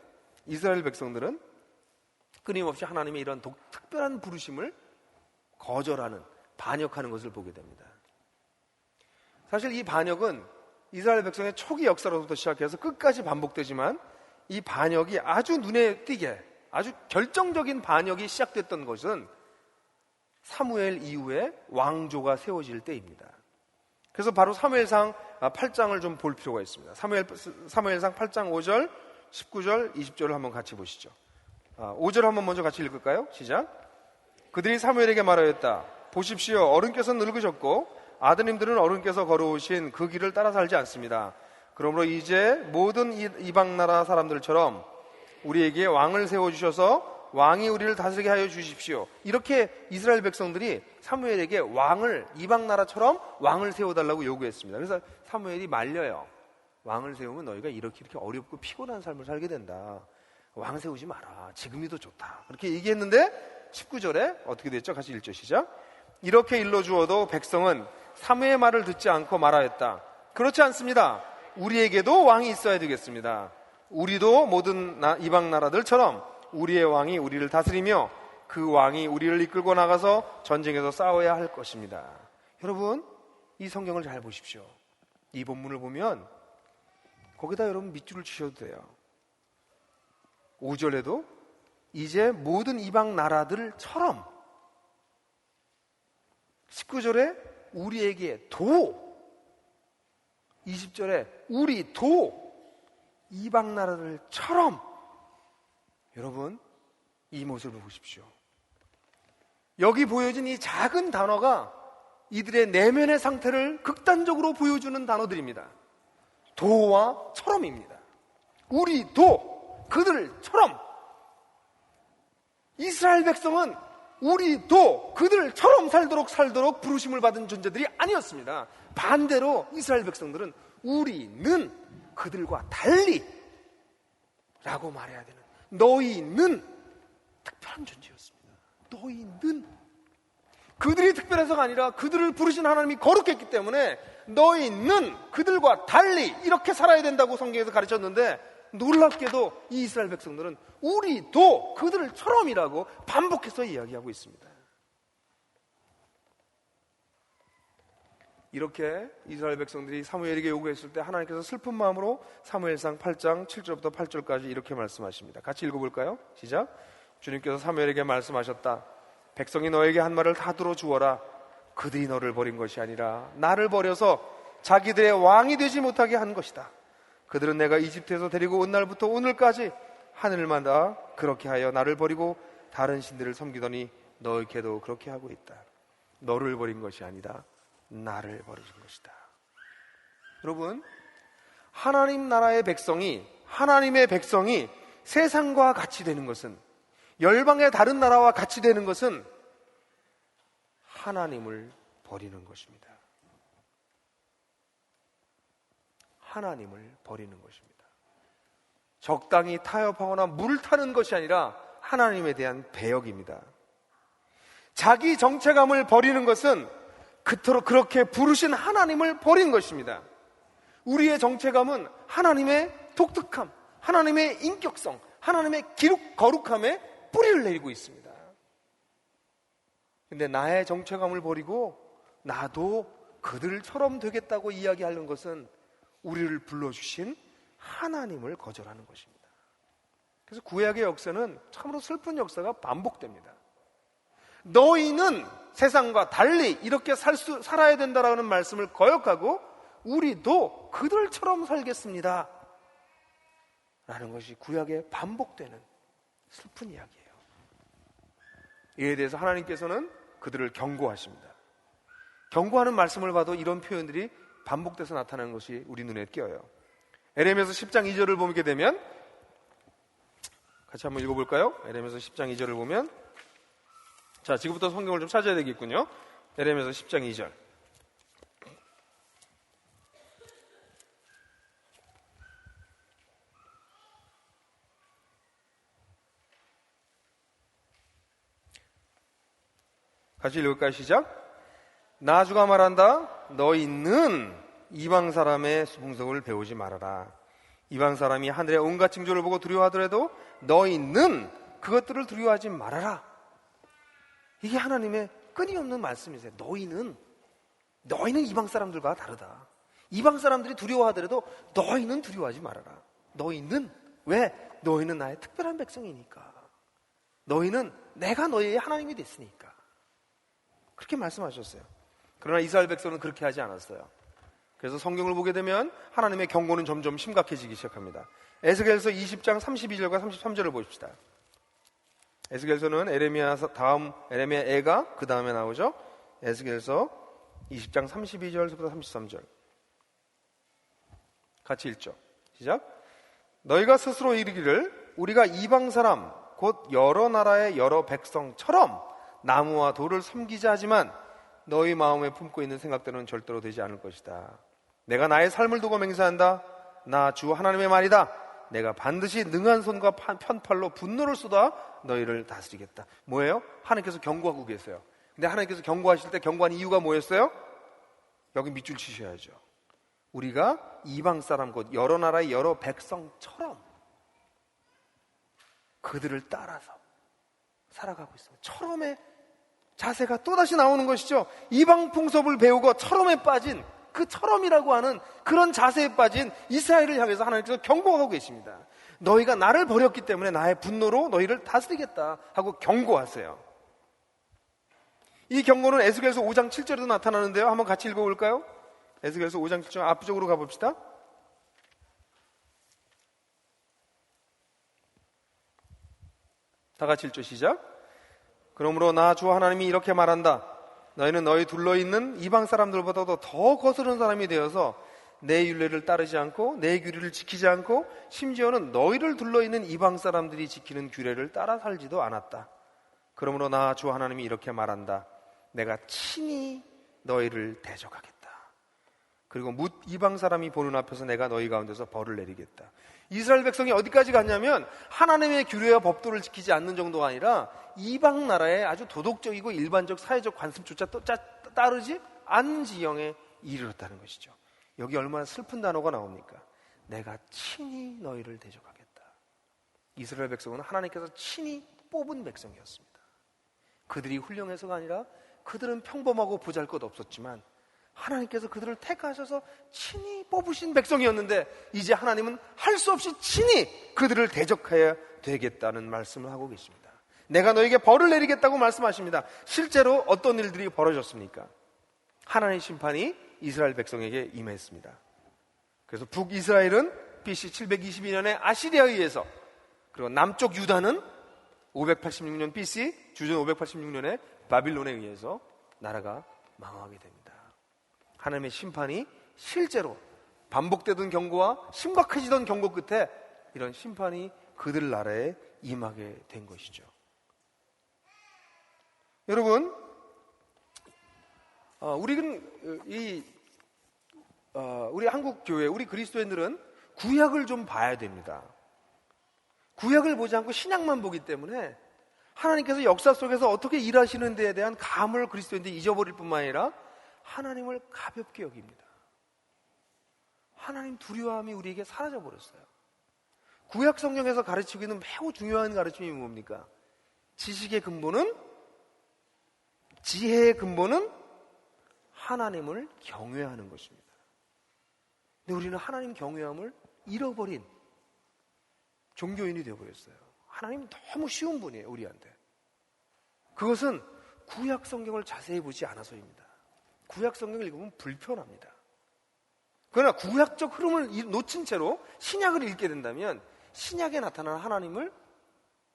이스라엘 백성들은 끊임없이 하나님의 이런 특별한 부르심을 거절하는, 반역하는 것을 보게 됩니다. 사실 이 반역은 이스라엘 백성의 초기 역사로부터 시작해서 끝까지 반복되지만 이 반역이 아주 눈에 띄게 아주 결정적인 반역이 시작됐던 것은 사무엘 이후에 왕조가 세워질 때입니다. 그래서 바로 사무엘상 8장을 좀 볼 필요가 있습니다. 사무엘상 8장 5절, 19절, 20절을 한번 같이 보시죠. 5절 한번 먼저 같이 읽을까요? 시작. 그들이 사무엘에게 말하였다. 보십시오. 어른께서 늙으셨고 아드님들은 어른께서 걸어오신 그 길을 따라 살지 않습니다. 그러므로 이제 모든 이방 나라 사람들처럼 우리에게 왕을 세워주셔서 왕이 우리를 다스리게 하여 주십시오. 이렇게 이스라엘 백성들이 사무엘에게 이방 나라처럼 왕을 세워달라고 요구했습니다. 그래서 사무엘이 말려요. 왕을 세우면 너희가 이렇게 어렵고 피곤한 삶을 살게 된다. 왕 세우지 마라. 지금이 더 좋다. 그렇게 얘기했는데 19절에 어떻게 됐죠? 같이 읽죠. 시작. 이렇게 일러주어도 백성은 사무의 말을 듣지 않고 말하였다. 그렇지 않습니다. 우리에게도 왕이 있어야 되겠습니다. 우리도 모든 이방 나라들처럼 우리의 왕이 우리를 다스리며 그 왕이 우리를 이끌고 나가서 전쟁에서 싸워야 할 것입니다. 여러분, 이 성경을 잘 보십시오. 이 본문을 보면 거기다 여러분 밑줄을 치셔도 돼요. 5절에도 이제 모든 이방 나라들처럼, 19절에 우리에게 도, 20절에 우리 도 이방 나라들처럼. 여러분, 이 모습을 보십시오. 여기 보여진 이 작은 단어가 이들의 내면의 상태를 극단적으로 보여주는 단어들입니다. 도와 처럼입니다. 우리 도, 그들처럼. 이스라엘 백성은 우리 도, 그들처럼 살도록 부르심을 받은 존재들이 아니었습니다. 반대로 이스라엘 백성들은 우리는 그들과 달리 라고 말해야 되는, 너희는 특별한 존재였습니다. 너희는, 그들이 특별해서가 아니라 그들을 부르신 하나님이 거룩했기 때문에 너희는 그들과 달리 이렇게 살아야 된다고 성경에서 가르쳤는데, 놀랍게도 이 이스라엘 백성들은 우리도 그들처럼이라고 반복해서 이야기하고 있습니다. 이렇게 이스라엘 백성들이 사무엘에게 요구했을 때 하나님께서 슬픈 마음으로 사무엘상 8장 7절부터 8절까지 이렇게 말씀하십니다. 같이 읽어볼까요? 시작. 주님께서 사무엘에게 말씀하셨다. 백성이 너에게 한 말을 다 들어주어라. 그들이 너를 버린 것이 아니라 나를 버려서 자기들의 왕이 되지 못하게 한 것이다. 그들은 내가 이집트에서 데리고 온 날부터 오늘까지 하늘마다 그렇게 하여 나를 버리고 다른 신들을 섬기더니 너에게도 그렇게 하고 있다. 너를 버린 것이 아니다. 나를 버린 것이다. 여러분, 하나님 나라의 백성이, 하나님의 백성이 세상과 같이 되는 것은, 열방의 다른 나라와 같이 되는 것은 하나님을 버리는 것입니다. 하나님을 버리는 것입니다. 적당히 타협하거나 물을 타는 것이 아니라 하나님에 대한 배역입니다. 자기 정체감을 버리는 것은 그토록 그렇게 부르신 하나님을 버린 것입니다. 우리의 정체감은 하나님의 독특함, 하나님의 인격성, 하나님의 거룩함에 뿌리를 내리고 있습니다. 근데 나의 정체감을 버리고 나도 그들처럼 되겠다고 이야기하는 것은 우리를 불러주신 하나님을 거절하는 것입니다. 그래서 구약의 역사는 참으로 슬픈 역사가 반복됩니다. 너희는 세상과 달리 이렇게 살아야 된다라는 말씀을 거역하고 우리도 그들처럼 살겠습니다 라는 것이 구약에 반복되는 슬픈 이야기예요. 이에 대해서 하나님께서는 그들을 경고하십니다. 경고하는 말씀을 봐도 이런 표현들이 반복돼서 나타나는 것이 우리 눈에 띄어요. 에레미야서 10장 2절을 보게 되면, 같이 한번 읽어볼까요? 에레미야서 10장 2절을 보면, 자, 지금부터 성경을 좀 찾아야 되겠군요. 에레미야서 10장 2절. 같이 읽을까요? 시작. 나 주가 말한다. 너희는 이방 사람의 풍속을 배우지 말아라. 이방 사람이 하늘의 온갖 징조를 보고 두려워하더라도 너희는 그것들을 두려워하지 말아라. 이게 하나님의 끊임없는 말씀이세요. 너희는 이방 사람들과 다르다. 이방 사람들이 두려워하더라도 너희는 두려워하지 말아라. 너희는, 왜? 너희는 나의 특별한 백성이니까. 너희는 내가 너희의 하나님이 됐으니까. 그렇게 말씀하셨어요. 그러나 이스라엘 백성은 그렇게 하지 않았어요. 그래서 성경을 보게 되면 하나님의 경고는 점점 심각해지기 시작합니다. 에스겔서 20장 32절과 33절을 보십시다. 에스겔서는 에레미야 다음, 에레미야 애가 그 다음에 나오죠. 에스겔서 20장 32절부터 33절 같이 읽죠. 시작. 너희가 스스로 이르기를 우리가 이방 사람 곧 여러 나라의 여러 백성처럼 나무와 돌을 섬기자 하지만 너희 마음에 품고 있는 생각대로는 절대로 되지 않을 것이다. 내가 나의 삶을 두고 맹세한다. 나 주 하나님의 말이다. 내가 반드시 능한 손과 편팔로 분노를 쏟아 너희를 다스리겠다. 뭐예요? 하나님께서 경고하고 계세요. 근데 하나님께서 경고하실 때 경고한 이유가 뭐였어요? 여기 밑줄 치셔야죠. 우리가 이방 사람 곧 여러 나라의 여러 백성처럼 그들을 따라서 살아가고 있습니다. 철험의 자세가 또다시 나오는 것이죠. 이방 풍습을 배우고 철험에 빠진, 그 철험이라고 하는 그런 자세에 빠진 이스라엘을 향해서 하나님께서 경고하고 계십니다. 너희가 나를 버렸기 때문에 나의 분노로 너희를 다스리겠다 하고 경고하세요. 이 경고는 에스겔서 5장 7절에도 나타나는데요. 한번 같이 읽어볼까요? 에스겔서 5장 7절 앞쪽으로 가봅시다. 다 같이 1절 시작. 그러므로 나 주 하나님이 이렇게 말한다. 너희는 너희 둘러있는 이방 사람들보다도 더 거스른 사람이 되어서 내 율례를 따르지 않고 내 규례를 지키지 않고 심지어는 너희를 둘러있는 이방 사람들이 지키는 규례를 따라 살지도 않았다. 그러므로 나 주 하나님이 이렇게 말한다. 내가 친히 너희를 대적하겠다. 그리고 뭇 이방 사람이 보는 앞에서 내가 너희 가운데서 벌을 내리겠다. 이스라엘 백성이 어디까지 갔냐면 하나님의 규례와 법도를 지키지 않는 정도가 아니라 이방 나라의 아주 도덕적이고 일반적 사회적 관습조차 따르지 않는 지경에 이르렀다는 것이죠. 여기 얼마나 슬픈 단어가 나옵니까? 내가 친히 너희를 대적하겠다. 이스라엘 백성은 하나님께서 친히 뽑은 백성이었습니다. 그들이 훌륭해서가 아니라 그들은 평범하고 보잘것 없었지만 하나님께서 그들을 택하셔서 친히 뽑으신 백성이었는데 이제 하나님은 할 수 없이 친히 그들을 대적해야 되겠다는 말씀을 하고 계십니다. 내가 너에게 벌을 내리겠다고 말씀하십니다. 실제로 어떤 일들이 벌어졌습니까? 하나님의 심판이 이스라엘 백성에게 임했습니다. 그래서 북이스라엘은 BC 722년에 아시리아에 의해서, 그리고 남쪽 유다는 586년 BC 주전 586년에 바빌론에 의해서 나라가 망하게 됩니다. 하나님의 심판이 실제로 반복되던 경고와 심각해지던 경고 끝에 이런 심판이 그들 나라에 임하게 된 것이죠. 여러분, 우리 한국 교회, 우리 그리스도인들은 구약을 좀 봐야 됩니다. 구약을 보지 않고 신약만 보기 때문에 하나님께서 역사 속에서 어떻게 일하시는 데에 대한 감을 그리스도인들이 잊어버릴 뿐만 아니라 하나님을 가볍게 여깁니다. 하나님 두려움이 우리에게 사라져버렸어요. 구약 성경에서 가르치고 있는 매우 중요한 가르침이 뭡니까? 지식의 근본은, 지혜의 근본은 하나님을 경외하는 것입니다. 근데 우리는 하나님 경외함을 잃어버린 종교인이 되어버렸어요. 하나님 너무 쉬운 분이에요, 우리한테. 그것은 구약 성경을 자세히 보지 않아서입니다. 구약 성경을 읽으면 불편합니다. 그러나 구약적 흐름을 놓친 채로 신약을 읽게 된다면 신약에 나타나는 하나님을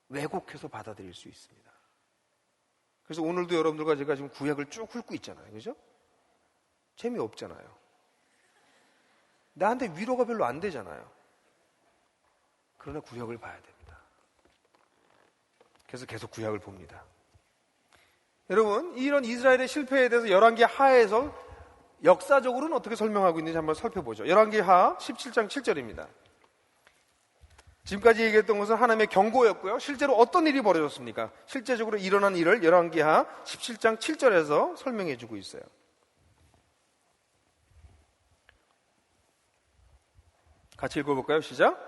왜곡해서 받아들일 수 있습니다. 그래서 오늘도 여러분들과 제가 지금 구약을 쭉 훑고 있잖아요. 그죠? 재미없잖아요. 나한테 위로가 별로 안 되잖아요. 그러나 구약을 봐야 됩니다. 그래서 계속 구약을 봅니다. 여러분, 이런 이스라엘의 실패에 대해서 열왕기 하에서 역사적으로는 어떻게 설명하고 있는지 한번 살펴보죠. 열왕기 하 17장 7절입니다. 지금까지 얘기했던 것은 하나님의 경고였고요. 실제로 어떤 일이 벌어졌습니까? 실제적으로 일어난 일을 열왕기 하 17장 7절에서 설명해 주고 있어요. 같이 읽어볼까요? 시작.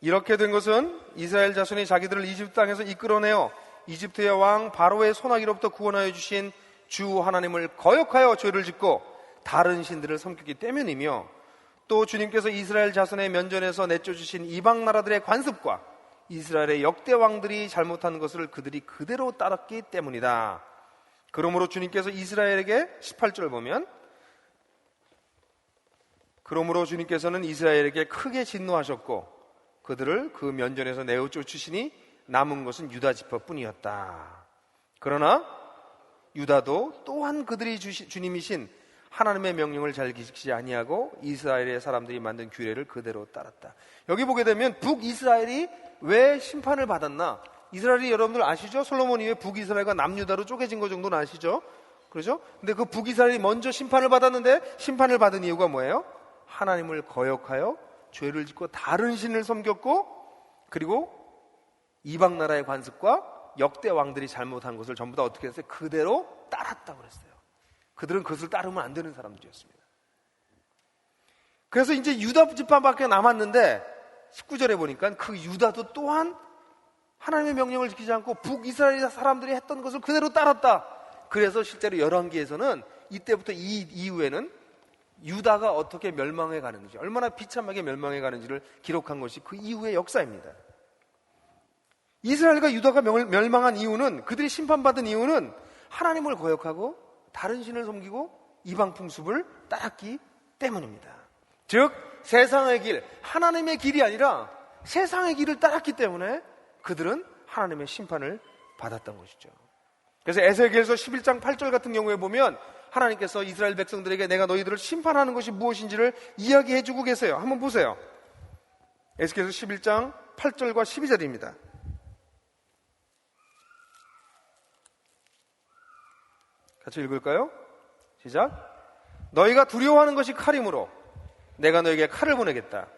이렇게 된 것은 이스라엘 자손이 자기들을 이집트 땅에서 이끌어내어 이집트의 왕 바로의 손아귀로부터 구원하여 주신 주 하나님을 거역하여 죄를 짓고 다른 신들을 섬기기 때문이며, 또 주님께서 이스라엘 자손의 면전에서 내쫓으신 이방 나라들의 관습과 이스라엘의 역대 왕들이 잘못한 것을 그들이 그대로 따랐기 때문이다. 그러므로 주님께서 이스라엘에게 18절 보면, 그러므로 주님께서는 이스라엘에게 크게 진노하셨고 그들을 그 면전에서 내어 쫓으시니 남은 것은 유다 지파뿐이었다. 그러나 유다도 또한 그들이 주님이신 하나님의 명령을 잘 지키지 아니하고 이스라엘의 사람들이 만든 규례를 그대로 따랐다. 여기 보게 되면 북이스라엘이 왜 심판을 받았나? 이스라엘이 여러분들 아시죠? 솔로몬 이후에 북이스라엘과 남유다로 쪼개진 것 정도는 아시죠? 그렇죠? 근데 그 북이스라엘이 먼저 심판을 받았는데 심판을 받은 이유가 뭐예요? 하나님을 거역하여 죄를 짓고 다른 신을 섬겼고, 그리고 이방 나라의 관습과 역대 왕들이 잘못한 것을 전부 다 어떻게 했어요? 그대로 따랐다고 그랬어요. 그들은 그것을 따르면 안 되는 사람들이었습니다. 그래서 이제 유다 지파밖에 남았는데 19절에 보니까 그 유다도 또한 하나님의 명령을 지키지 않고 북이스라엘 사람들이 했던 것을 그대로 따랐다. 그래서 실제로 열왕기에서는 이때부터 이후에는 유다가 어떻게 멸망해 가는지, 얼마나 비참하게 멸망해 가는지를 기록한 것이 그 이후의 역사입니다. 이스라엘과 유다가 멸망한 이유는, 그들이 심판받은 이유는 하나님을 거역하고 다른 신을 섬기고 이방 풍습을 따랐기 때문입니다. 즉 세상의 길, 하나님의 길이 아니라 세상의 길을 따랐기 때문에 그들은 하나님의 심판을 받았던 것이죠. 그래서 에스겔서 11장 8절 같은 경우에 보면 하나님께서 이스라엘 백성들에게 내가 너희들을 심판하는 것이 무엇인지를 이야기해 주고 계세요. 한번 보세요. 에스겔서 11장 8절과 12절입니다. 같이 읽을까요? 시작. 너희가 두려워하는 것이 칼이므로 내가 너에게 칼을 보내겠다.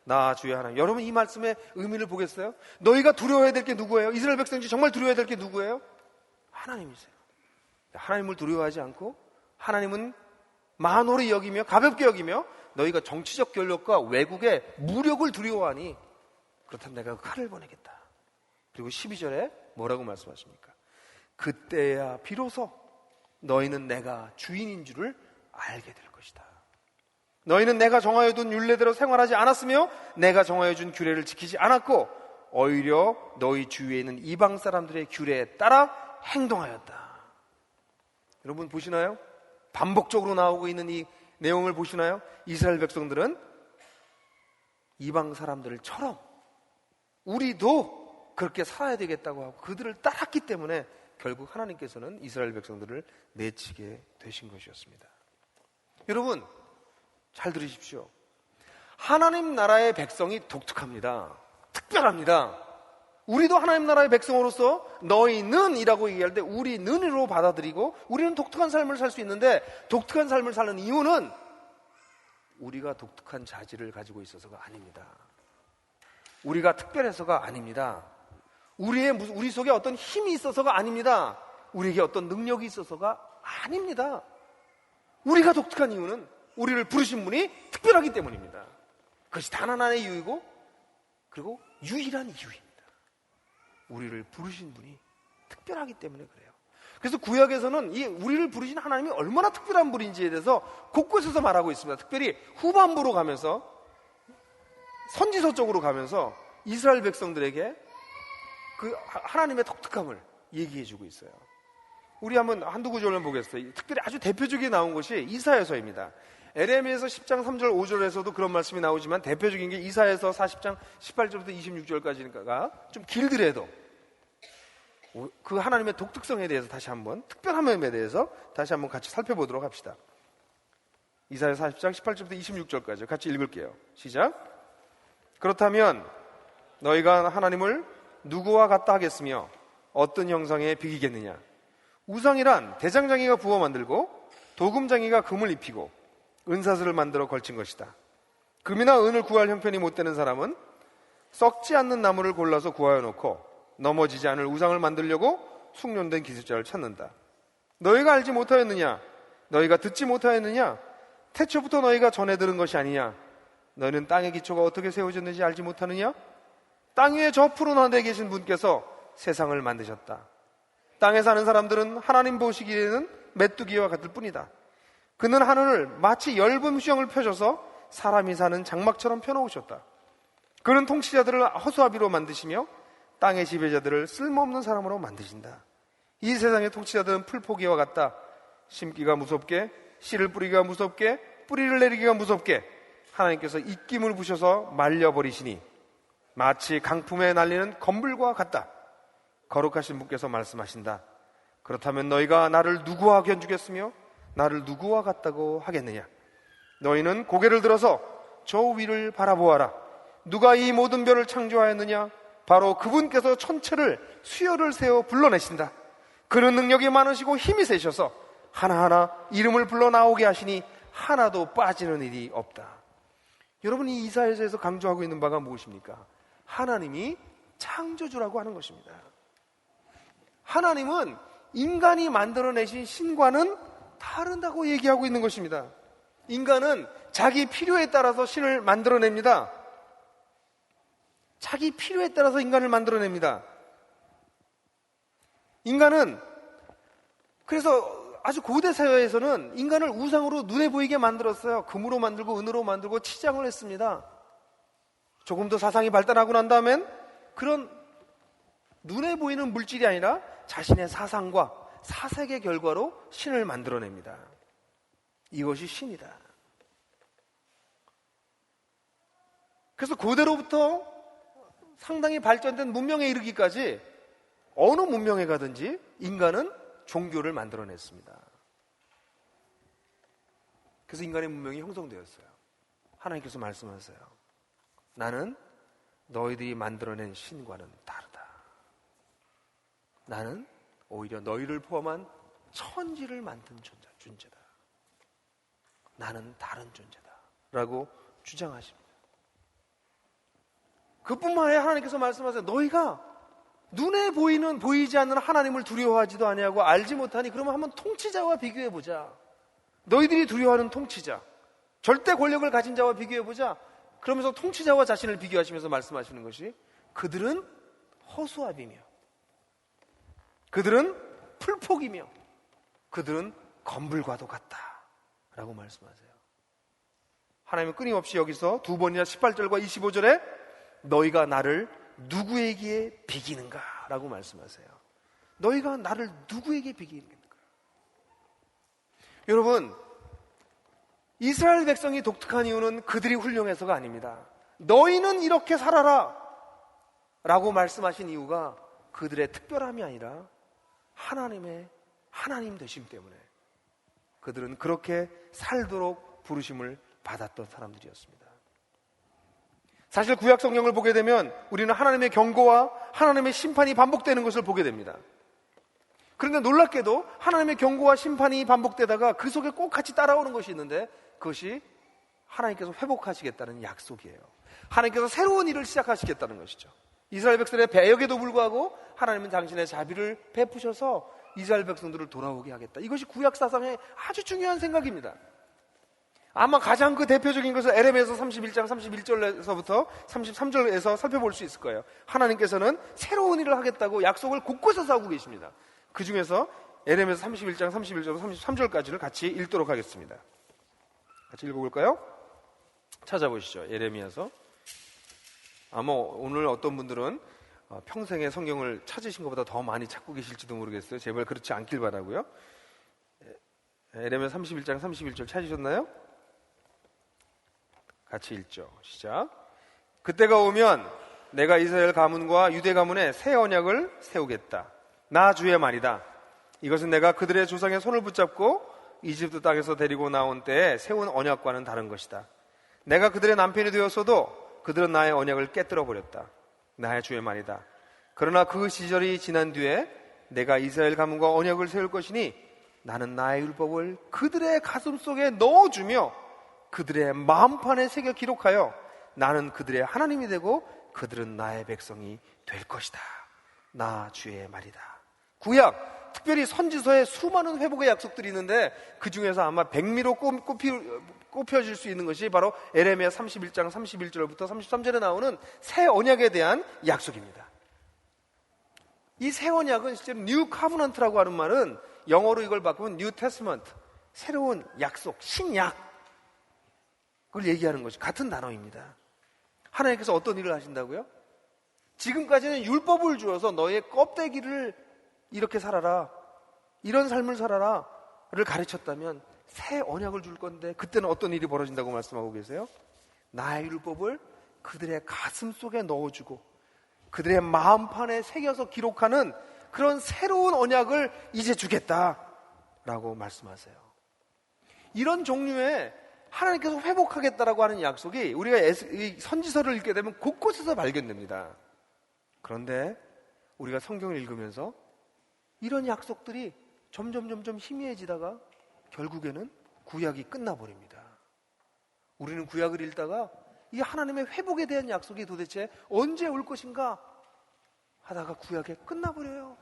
나 주의 하나님. 여러분 이 말씀의 의미를 보겠어요? 너희가 두려워해야 될 게 누구예요? 이스라엘 백성들이 정말 두려워해야 될 게 누구예요? 하나님이세요. 하나님을 두려워하지 않고 하나님은 만홀히 여기며 가볍게 여기며 너희가 정치적 권력과 외국의 무력을 두려워하니 그렇다면 내가 칼을 보내겠다. 그리고 12절에 뭐라고 말씀하십니까? 그때야 비로소 너희는 내가 주인인 줄을 알게 될 것이다. 너희는 내가 정하여 둔 율례대로 생활하지 않았으며 내가 정하여 준 규례를 지키지 않았고 오히려 너희 주위에 있는 이방 사람들의 규례에 따라 행동하였다. 여러분 보시나요? 반복적으로 나오고 있는 이 내용을 보시나요? 이스라엘 백성들은 이방 사람들처럼 우리도 그렇게 살아야 되겠다고 하고 그들을 따랐기 때문에 결국 하나님께서는 이스라엘 백성들을 내치게 되신 것이었습니다. 여러분 잘 들으십시오. 하나님 나라의 백성이 독특합니다. 특별합니다. 우리도 하나님 나라의 백성으로서 너희는 이라고 얘기할 때 우리는으로 받아들이고 우리는 독특한 삶을 살 수 있는데 독특한 삶을 사는 이유는 우리가 독특한 자질을 가지고 있어서가 아닙니다. 우리가 특별해서가 아닙니다. 우리 속에 어떤 힘이 있어서가 아닙니다. 우리에게 어떤 능력이 있어서가 아닙니다. 우리가 독특한 이유는 우리를 부르신 분이 특별하기 때문입니다. 그것이 단 하나의 이유이고 그리고 유일한 이유입니다. 우리를 부르신 분이 특별하기 때문에 그래요. 그래서 구약에서는 이 우리를 부르신 하나님이 얼마나 특별한 분인지에 대해서 곳곳에서 말하고 있습니다. 특별히 후반부로 가면서 선지서 쪽으로 가면서 이스라엘 백성들에게 그 하나님의 독특함을 얘기해주고 있어요. 우리 한번 한두 구절을 보겠어요. 특별히 아주 대표적인 나온 것이 이사야서입니다. 에레미야서 10장 3절 5절에서도 그런 말씀이 나오지만 대표적인 게 이사야서 40장 18절부터 26절까지니까 좀 길더라도 그 하나님의 독특성에 대해서 다시 한번 특별함에 대해서 다시 한번 같이 살펴보도록 합시다. 이사야 40장 18절부터 26절까지 같이 읽을게요. 시작. 그렇다면 너희가 하나님을 누구와 같다 하겠으며 어떤 형상에 비기겠느냐? 우상이란 대장장이가 부어 만들고 도금장이가 금을 입히고 은사슬을 만들어 걸친 것이다. 금이나 은을 구할 형편이 못 되는 사람은 썩지 않는 나무를 골라서 구하여 놓고 넘어지지 않을 우상을 만들려고 숙련된 기술자를 찾는다. 너희가 알지 못하였느냐? 너희가 듣지 못하였느냐? 태초부터 너희가 전해 들은 것이 아니냐? 너희는 땅의 기초가 어떻게 세워졌는지 알지 못하느냐? 땅 위에 저 푸른 하늘에 계신 분께서 세상을 만드셨다. 땅에 사는 사람들은 하나님 보시기에는 메뚜기와 같을 뿐이다. 그는 하늘을 마치 엷은 수영을 펴셔서 사람이 사는 장막처럼 펴놓으셨다. 그는 통치자들을 허수아비로 만드시며 땅의 지배자들을 쓸모없는 사람으로 만드신다. 이 세상의 통치자들은 풀포기와 같다. 심기가 무섭게, 씨를 뿌리기가 무섭게, 뿌리를 내리기가 무섭게 하나님께서 입김을 부셔서 말려버리시니 마치 강품에 날리는 검불과 같다. 거룩하신 분께서 말씀하신다. 그렇다면 너희가 나를 누구와 견주겠으며 나를 누구와 같다고 하겠느냐? 너희는 고개를 들어서 저 위를 바라보아라. 누가 이 모든 별을 창조하였느냐? 바로 그분께서 천체를 수열을 세워 불러내신다. 그는 능력이 많으시고 힘이 세셔서 하나하나 이름을 불러 나오게 하시니 하나도 빠지는 일이 없다. 여러분이 이사야서에서 강조하고 있는 바가 무엇입니까? 하나님이 창조주라고 하는 것입니다. 하나님은 인간이 만들어내신 신과는 다른다고 얘기하고 있는 것입니다. 인간은 자기 필요에 따라서 신을 만들어냅니다. 자기 필요에 따라서 인간을 만들어냅니다. 인간은 그래서 아주 고대 사회에서는 인간을 우상으로 눈에 보이게 만들었어요. 금으로 만들고 은으로 만들고 치장을 했습니다. 조금 더 사상이 발달하고 난 다음엔 그런 눈에 보이는 물질이 아니라 자신의 사상과 사색의 결과로 신을 만들어냅니다. 이것이 신이다. 그래서 고대로부터 상당히 발전된 문명에 이르기까지 어느 문명에 가든지 인간은 종교를 만들어냈습니다. 그래서 인간의 문명이 형성되었어요. 하나님께서 말씀하세요. 나는 너희들이 만들어낸 신과는 다르다. 나는 오히려 너희를 포함한 천지를 만든 존재다. 나는 다른 존재다. 라고 주장하십니다. 그뿐만 아니라 하나님께서 말씀하세요. 너희가 눈에 보이지 않는 하나님을 두려워하지도 아니하고 알지 못하니 그러면 한번 통치자와 비교해보자. 너희들이 두려워하는 통치자, 절대 권력을 가진 자와 비교해보자. 그러면서 통치자와 자신을 비교하시면서 말씀하시는 것이 그들은 허수아비며 그들은 풀폭이며 그들은 검불과도 같다 라고 말씀하세요. 하나님은 끊임없이 여기서 두 번이나 18절과 25절에 너희가 나를 누구에게 비기는가 라고 말씀하세요. 너희가 나를 누구에게 비기는가? 여러분, 이스라엘 백성이 독특한 이유는 그들이 훌륭해서가 아닙니다. 너희는 이렇게 살아라 라고 말씀하신 이유가 그들의 특별함이 아니라 하나님 되심 때문에 그들은 그렇게 살도록 부르심을 받았던 사람들이었습니다. 사실 구약 성경을 보게 되면 우리는 하나님의 경고와 하나님의 심판이 반복되는 것을 보게 됩니다. 그런데 놀랍게도 하나님의 경고와 심판이 반복되다가 그 속에 꼭 같이 따라오는 것이 있는데 그것이 하나님께서 회복하시겠다는 약속이에요. 하나님께서 새로운 일을 시작하시겠다는 것이죠. 이스라엘 백성의 배역에도 불구하고 하나님은 당신의 자비를 베푸셔서 이스라엘 백성들을 돌아오게 하겠다. 이것이 구약 사상의 아주 중요한 생각입니다. 아마 가장 그 대표적인 것을 에레미야서 31장 31절에서부터 33절에서 살펴볼 수 있을 거예요. 하나님께서는 새로운 일을 하겠다고 약속을 곳곳에서 하고 계십니다. 그 중에서 에레미야서 31장 31절부터 33절까지를 같이 읽도록 하겠습니다. 같이 읽어볼까요? 찾아보시죠. 에레미야서. 아마 오늘 어떤 분들은 평생에 성경을 찾으신 것보다 더 많이 찾고 계실지도 모르겠어요. 제발 그렇지 않길 바라고요. 에레미야 31장 31절 찾으셨나요? 같이 읽죠. 시작. 그때가 오면 내가 이스라엘 가문과 유대 가문에 새 언약을 세우겠다. 나 주의 말이다. 이것은 내가 그들의 조상의 손을 붙잡고 이집트 땅에서 데리고 나온 때에 세운 언약과는 다른 것이다. 내가 그들의 남편이 되었어도 그들은 나의 언약을 깨뜨려 버렸다. 나의 주의 말이다. 그러나 그 시절이 지난 뒤에 내가 이스라엘 가문과 언약을 세울 것이니 나는 나의 율법을 그들의 가슴 속에 넣어주며 그들의 마음판에 새겨 기록하여 나는 그들의 하나님이 되고 그들은 나의 백성이 될 것이다. 나 주의 말이다. 구약, 특별히 선지서에 수많은 회복의 약속들이 있는데 그 중에서 아마 백미로 꼽혀질 수 있는 것이 바로 에레미야 31장 31절부터 33절에 나오는 새 언약에 대한 약속입니다. 이 새 언약은 실제로 뉴 카브넌트라고 하는 말은 영어로 이걸 바꾸면 뉴 테스먼트, 새로운 약속, 신약 그걸 얘기하는 것이 같은 단어입니다. 하나님께서 어떤 일을 하신다고요? 지금까지는 율법을 주어서 너의 껍데기를 이렇게 살아라, 이런 삶을 살아라를 가르쳤다면 새 언약을 줄 건데 그때는 어떤 일이 벌어진다고 말씀하고 계세요? 나의 율법을 그들의 가슴 속에 넣어주고 그들의 마음판에 새겨서 기록하는 그런 새로운 언약을 이제 주겠다라고 말씀하세요. 이런 종류의 하나님께서 회복하겠다라고 하는 약속이 우리가 이 선지서를 읽게 되면 곳곳에서 발견됩니다. 그런데 우리가 성경을 읽으면서 이런 약속들이 점점 희미해지다가 결국에는 구약이 끝나버립니다. 우리는 구약을 읽다가 이 하나님의 회복에 대한 약속이 도대체 언제 올 것인가 하다가 구약에 끝나버려요.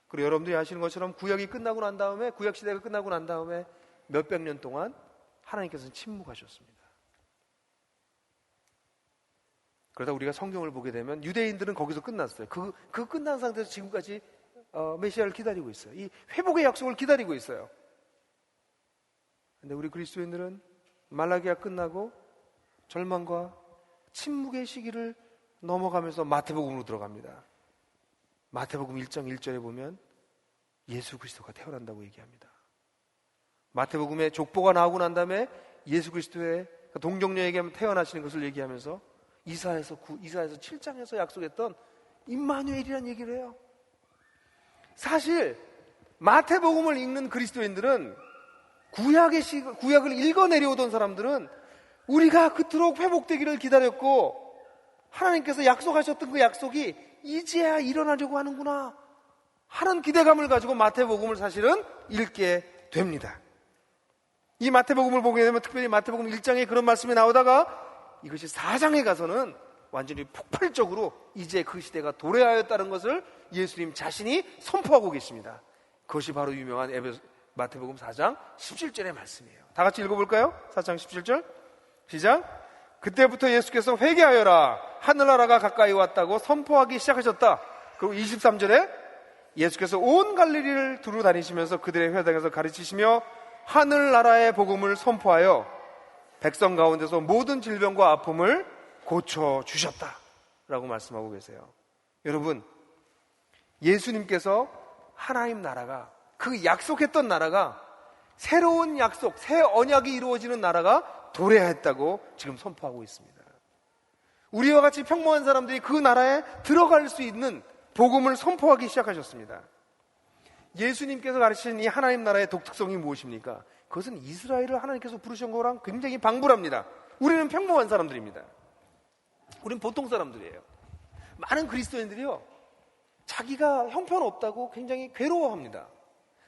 그리고 여러분들이 아시는 것처럼 구약이 끝나고 난 다음에, 구약 시대가 끝나고 난 다음에 몇백 년 동안 하나님께서는 침묵하셨습니다. 그러다 우리가 성경을 보게 되면 유대인들은 거기서 끝났어요. 그 끝난 상태에서 지금까지 메시아를 기다리고 있어요. 이 회복의 약속을 기다리고 있어요. 근데 우리 그리스도인들은 말라기가 끝나고 절망과 침묵의 시기를 넘어가면서 마태복음으로 들어갑니다. 마태복음 1장 1절에 보면 예수 그리스도가 태어난다고 얘기합니다. 마태복음에 족보가 나오고 난 다음에 예수 그리스도의 동정녀에게 태어나시는 것을 얘기하면서 이사야서 7장에서 약속했던 임마누엘이라는 얘기를 해요. 사실 마태복음을 읽는 그리스도인들은 구약을 읽어 내려오던 사람들은 우리가 그토록 회복되기를 기다렸고 하나님께서 약속하셨던 그 약속이 이제야 일어나려고 하는구나 하는 기대감을 가지고 마태복음을 사실은 읽게 됩니다. 이 마태복음을 보게 되면 특별히 마태복음 1장에 그런 말씀이 나오다가 이것이 4장에 가서는 완전히 폭발적으로 이제 그 시대가 도래하였다는 것을 예수님 자신이 선포하고 계십니다. 그것이 바로 유명한 마태복음 4장 17절의 말씀이에요. 다 같이 읽어볼까요? 4장 17절 시작. 그때부터 예수께서 회개하여라 하늘나라가 가까이 왔다고 선포하기 시작하셨다. 그리고 23절에 예수께서 온 갈릴리를 두루 다니시면서 그들의 회당에서 가르치시며 하늘나라의 복음을 선포하여 백성 가운데서 모든 질병과 아픔을 고쳐주셨다 라고 말씀하고 계세요. 여러분, 예수님께서 하나님 나라가, 그 약속했던 나라가, 새로운 약속, 새 언약이 이루어지는 나라가 도래했다고 지금 선포하고 있습니다. 우리와 같이 평범한 사람들이 그 나라에 들어갈 수 있는 복음을 선포하기 시작하셨습니다. 예수님께서 가르치신 이 하나님 나라의 독특성이 무엇입니까? 그것은 이스라엘을 하나님께서 부르신 거랑 굉장히 방불합니다. 우리는 평범한 사람들입니다. 우리는 보통 사람들이에요. 많은 그리스도인들이요, 자기가 형편없다고 굉장히 괴로워합니다.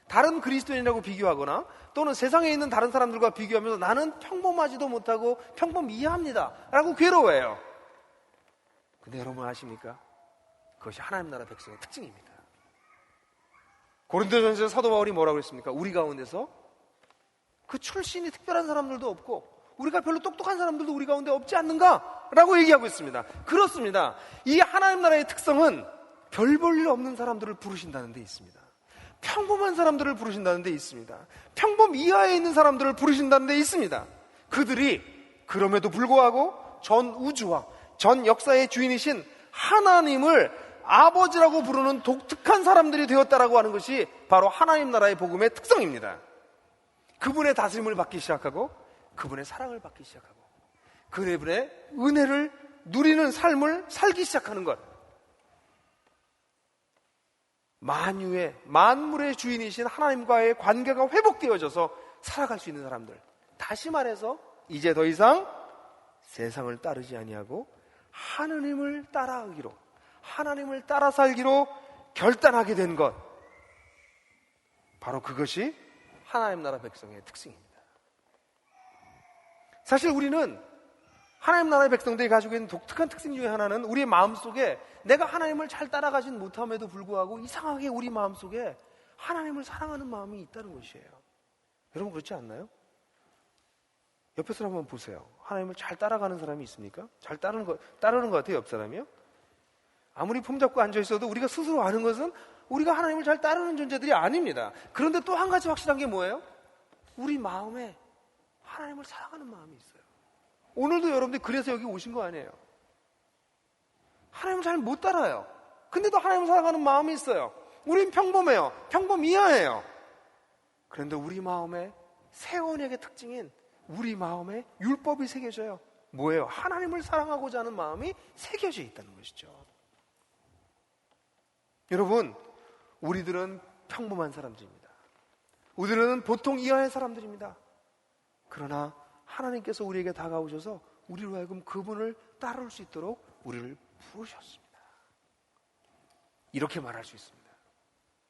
다른 그리스도인이라고 비교하거나 또는 세상에 있는 다른 사람들과 비교하면서 나는 평범하지도 못하고 평범이해합니다 라고 괴로워해요. 근데 여러분 아십니까? 그것이 하나님 나라 백성의 특징입니다. 고린도전서에 사도 바울이 뭐라고 했습니까? 우리 가운데서 그 출신이 특별한 사람들도 없고 우리가 별로 똑똑한 사람들도 우리 가운데 없지 않는가? 라고 얘기하고 있습니다. 그렇습니다. 이 하나님 나라의 특성은 별 볼 일 없는 사람들을 부르신다는 데 있습니다. 평범한 사람들을 부르신다는 데 있습니다. 평범 이하에 있는 사람들을 부르신다는 데 있습니다. 그들이 그럼에도 불구하고 전 우주와 전 역사의 주인이신 하나님을 아버지라고 부르는 독특한 사람들이 되었다라고 하는 것이 바로 하나님 나라의 복음의 특성입니다. 그분의 다스림을 받기 시작하고 그분의 사랑을 받기 시작하고 그분의 은혜를 누리는 삶을 살기 시작하는 것. 만물의 주인이신 하나님과의 관계가 회복되어져서 살아갈 수 있는 사람들. 다시 말해서 이제 더 이상 세상을 따르지 아니하고 하느님을 따라하기로, 하나님을 따라 살기로 결단하게 된 것. 바로 그것이 하나님 나라 백성의 특징입니다. 사실 우리는 하나님 나라의 백성들이 가지고 있는 독특한 특징 중에 하나는 우리의 마음속에 내가 하나님을 잘 따라가진 못함에도 불구하고 이상하게 우리 마음속에 하나님을 사랑하는 마음이 있다는 것이에요. 여러분 그렇지 않나요? 옆에 사람 한번 보세요. 하나님을 잘 따라가는 사람이 있습니까? 잘 따르는 것 같아요, 옆 사람이요? 아무리 폼잡고 앉아있어도 우리가 스스로 아는 것은 우리가 하나님을 잘 따르는 존재들이 아닙니다. 그런데 또 한 가지 확실한 게 뭐예요? 우리 마음에 하나님을 사랑하는 마음이 있어요. 오늘도 여러분들이 그래서 여기 오신 거 아니에요. 하나님을 잘 못 따라요. 근데도 하나님을 사랑하는 마음이 있어요. 우린 평범해요. 평범이하예요. 그런데 우리 마음에 새 언약의 특징인 우리 마음에 율법이 새겨져요. 뭐예요? 하나님을 사랑하고자 하는 마음이 새겨져 있다는 것이죠. 여러분, 우리들은 평범한 사람들입니다. 우리들은 보통 이하의 사람들입니다. 그러나 하나님께서 우리에게 다가오셔서 우리로 하여금 그분을 따를 수 있도록 우리를 부르셨습니다. 이렇게 말할 수 있습니다.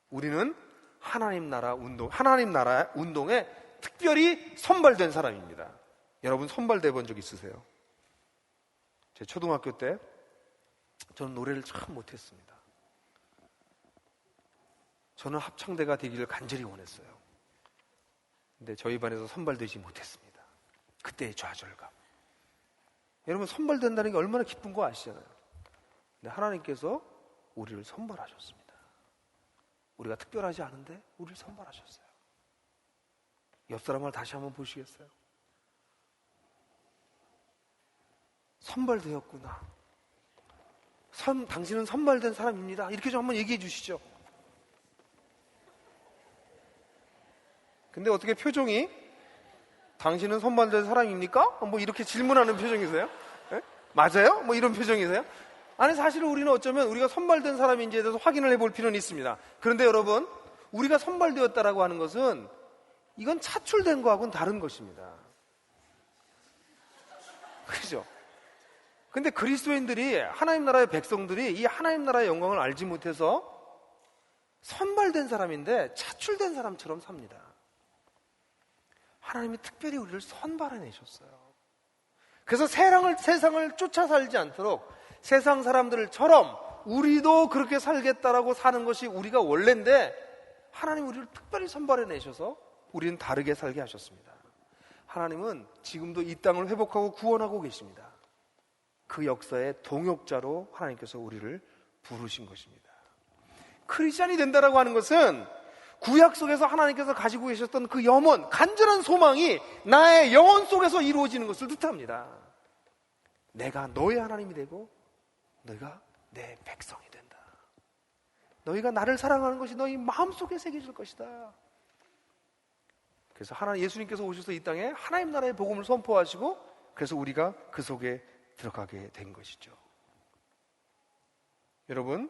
우리는 하나님 나라 운동에 특별히 선발된 사람입니다. 여러분 선발돼 본 적 있으세요? 제 초등학교 때 저는 노래를 참 못했습니다. 저는 합창대가 되기를 간절히 원했어요. 근데 저희 반에서 선발되지 못했습니다. 그때의 좌절감. 여러분 선발된다는 게 얼마나 기쁜 거 아시잖아요. 근데 하나님께서 우리를 선발하셨습니다. 우리가 특별하지 않은데 우리를 선발하셨어요. 옆 사람을 다시 한번 보시겠어요? 선발되었구나. 당신은 선발된 사람입니다. 이렇게 좀 한번 얘기해 주시죠. 근데 어떻게 표정이 당신은 선발된 사람입니까? 뭐 이렇게 질문하는 표정이세요? 네? 맞아요? 뭐 이런 표정이세요? 아니 사실은 우리는 어쩌면 우리가 선발된 사람인지에 대해서 확인을 해볼 필요는 있습니다. 그런데 여러분, 우리가 선발되었다라고 하는 것은 이건 차출된 거하고는 다른 것입니다. 그죠? 근데 그리스도인들이, 하나님 나라의 백성들이 이 하나님 나라의 영광을 알지 못해서 선발된 사람인데 차출된 사람처럼 삽니다. 하나님이 특별히 우리를 선발해내셨어요. 그래서 세상을 쫓아 살지 않도록 세상 사람들처럼 우리도 그렇게 살겠다라고 사는 것이 우리가 원래인데, 하나님 우리를 특별히 선발해내셔서 우리는 다르게 살게 하셨습니다. 하나님은 지금도 이 땅을 회복하고 구원하고 계십니다. 그 역사의 동역자로 하나님께서 우리를 부르신 것입니다. 크리스찬이 된다라고 하는 것은 구약 속에서 하나님께서 가지고 계셨던 그 염원, 간절한 소망이 나의 영혼 속에서 이루어지는 것을 뜻합니다. 내가 너의 하나님이 되고 너희가 내 백성이 된다. 너희가 나를 사랑하는 것이 너희 마음속에 새겨질 것이다. 그래서 예수님께서 오셔서 이 땅에 하나님 나라의 복음을 선포하시고, 그래서 우리가 그 속에 들어가게 된 것이죠. 여러분,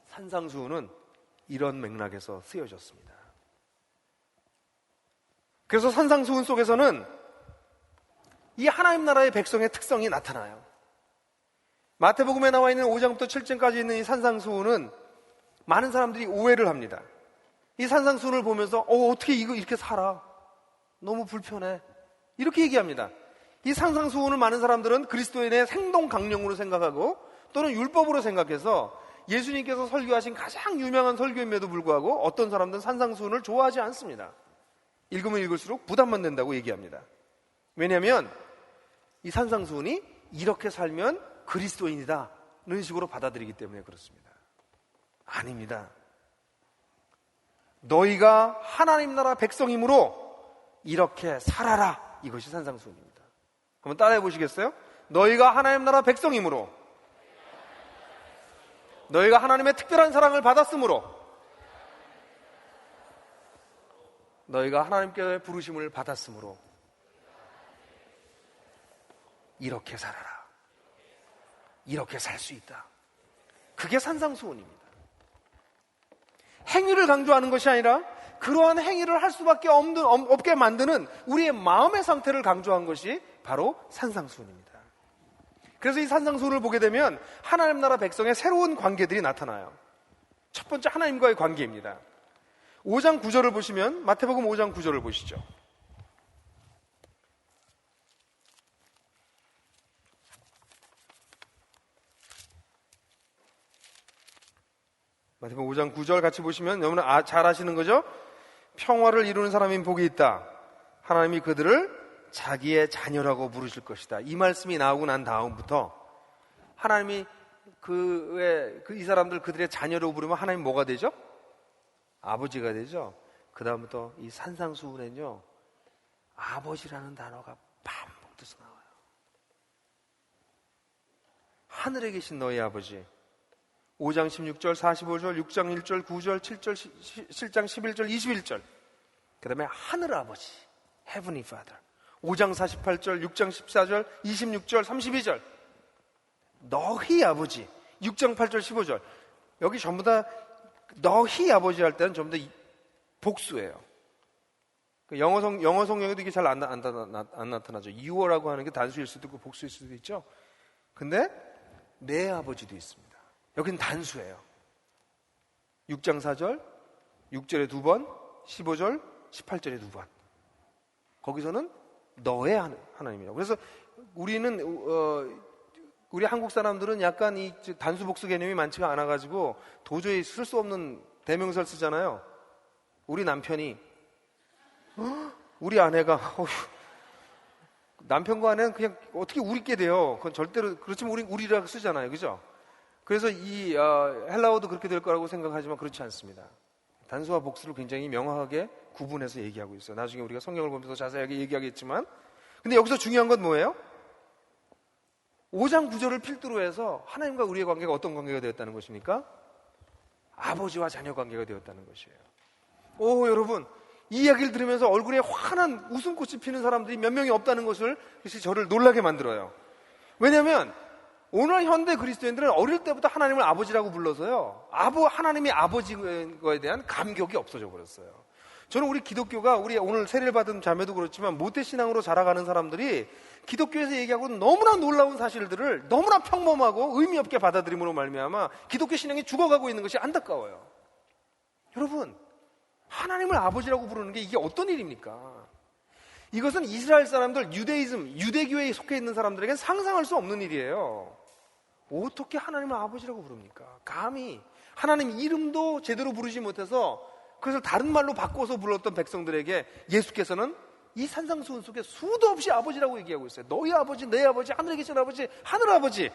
산상수훈은 이런 맥락에서 쓰여졌습니다. 그래서 산상수훈 속에서는 이 하나님 나라의 백성의 특성이 나타나요. 마태복음에 나와 있는 5장부터 7장까지 있는 이 산상수훈은 많은 사람들이 오해를 합니다. 이 산상수훈을 보면서 어떻게 이거 이렇게 살아? 너무 불편해. 이렇게 얘기합니다. 이 산상수훈을 많은 사람들은 그리스도인의 생동 강령으로 생각하고 또는 율법으로 생각해서 예수님께서 설교하신 가장 유명한 설교임에도 불구하고 어떤 사람들은 산상수훈을 좋아하지 않습니다. 읽으면 읽을수록 부담만 된다고 얘기합니다. 왜냐하면 이 산상수훈이 이렇게 살면 그리스도인이다 이런 식으로 받아들이기 때문에 그렇습니다. 아닙니다. 너희가 하나님 나라 백성이므로 이렇게 살아라, 이것이 산상수훈입니다. 한번 따라해 보시겠어요? 너희가 하나님 나라 백성이므로, 너희가 하나님의 특별한 사랑을 받았으므로, 너희가 하나님께 부르심을 받았으므로 이렇게 살아라. 이렇게 살 수 있다. 그게 산상수훈입니다. 행위를 강조하는 것이 아니라 그러한 행위를 할 수밖에 없게 만드는 우리의 마음의 상태를 강조한 것이 바로 산상수훈입니다. 그래서 이 산상수훈을 보게 되면 하나님 나라 백성의 새로운 관계들이 나타나요. 첫 번째, 하나님과의 관계입니다. 5장 9절을 보시면, 마태복음 5장 9절을 보시죠. 마태복음 5장 9절 같이 보시면 너무나 잘 아시는 거죠? 평화를 이루는 사람인 복이 있다. 하나님이 그들을 자기의 자녀라고 부르실 것이다. 이 말씀이 나오고 난 다음부터 하나님이 이 사람들 그들의 자녀로 부르면 하나님 뭐가 되죠? 아버지가 되죠. 그 다음부터 이 산상수훈에는요, 아버지라는 단어가 반복돼서 나와요. 하늘에 계신 너희 아버지. 5장 16절, 45절, 6장 1절, 9절, 7절, 7장 11절, 21절. 그 다음에 하늘 아버지, Heavenly Father. 5장 48절, 6장 14절, 26절, 32절. 너희 아버지. 6장 8절, 15절. 여기 전부 다 너희 아버지 할 때는 전부 다 복수예요. 영어 성경에도 이게 잘 안 나타나죠. you라고 하는 게 단수일 수도 있고 복수일 수도 있죠. 근데 내 아버지도 있습니다. 여기는 단수예요. 6장 4절, 6절에 2번, 15절, 18절에 2번. 거기서는 너의 하나님이라고. 그래서 우리는 우리 한국 사람들은 약간 이 단수 복수 개념이 많지가 않아가지고 도저히 쓸 수 없는 대명사를 쓰잖아요. 우리 남편이, 우리 아내가, 남편과 아내는 그냥 어떻게 우리께 돼요. 그건 절대로, 그렇지만 우리라고 쓰잖아요. 그죠? 그래서 이 헬라어도 그렇게 될 거라고 생각하지만 그렇지 않습니다. 단수와 복수를 굉장히 명확하게 구분해서 얘기하고 있어요. 나중에 우리가 성경을 보면서 자세하게 얘기하겠지만, 근데 여기서 중요한 건 뭐예요? 5장 9절을 필두로 해서 하나님과 우리의 관계가 어떤 관계가 되었다는 것입니까? 아버지와 자녀 관계가 되었다는 것이에요. 오, 여러분, 이 이야기를 들으면서 얼굴에 환한 웃음꽃이 피는 사람들이 몇 명이 없다는 것을 저를 놀라게 만들어요. 왜냐하면 오늘 현대 그리스도인들은 어릴 때부터 하나님을 아버지라고 불러서요, 하나님이 아버지인 거에 대한 감격이 없어져 버렸어요. 저는 우리 기독교가, 우리 오늘 세례를 받은 자매도 그렇지만 모태신앙으로 자라가는 사람들이 기독교에서 얘기하고 너무나 놀라운 사실들을 너무나 평범하고 의미 없게 받아들임으로 말미암아 기독교 신앙이 죽어가고 있는 것이 안타까워요. 여러분, 하나님을 아버지라고 부르는 게 이게 어떤 일입니까? 이것은 이스라엘 사람들, 유대교에 속해 있는 사람들에겐 상상할 수 없는 일이에요. 어떻게 하나님을 아버지라고 부릅니까? 감히 하나님 이름도 제대로 부르지 못해서 그것을 다른 말로 바꿔서 불렀던 백성들에게 예수께서는 이 산상수훈 속에 수도 없이 아버지라고 얘기하고 있어요. 너희 아버지, 내 아버지, 하늘에 계신 아버지, 하늘 아버지.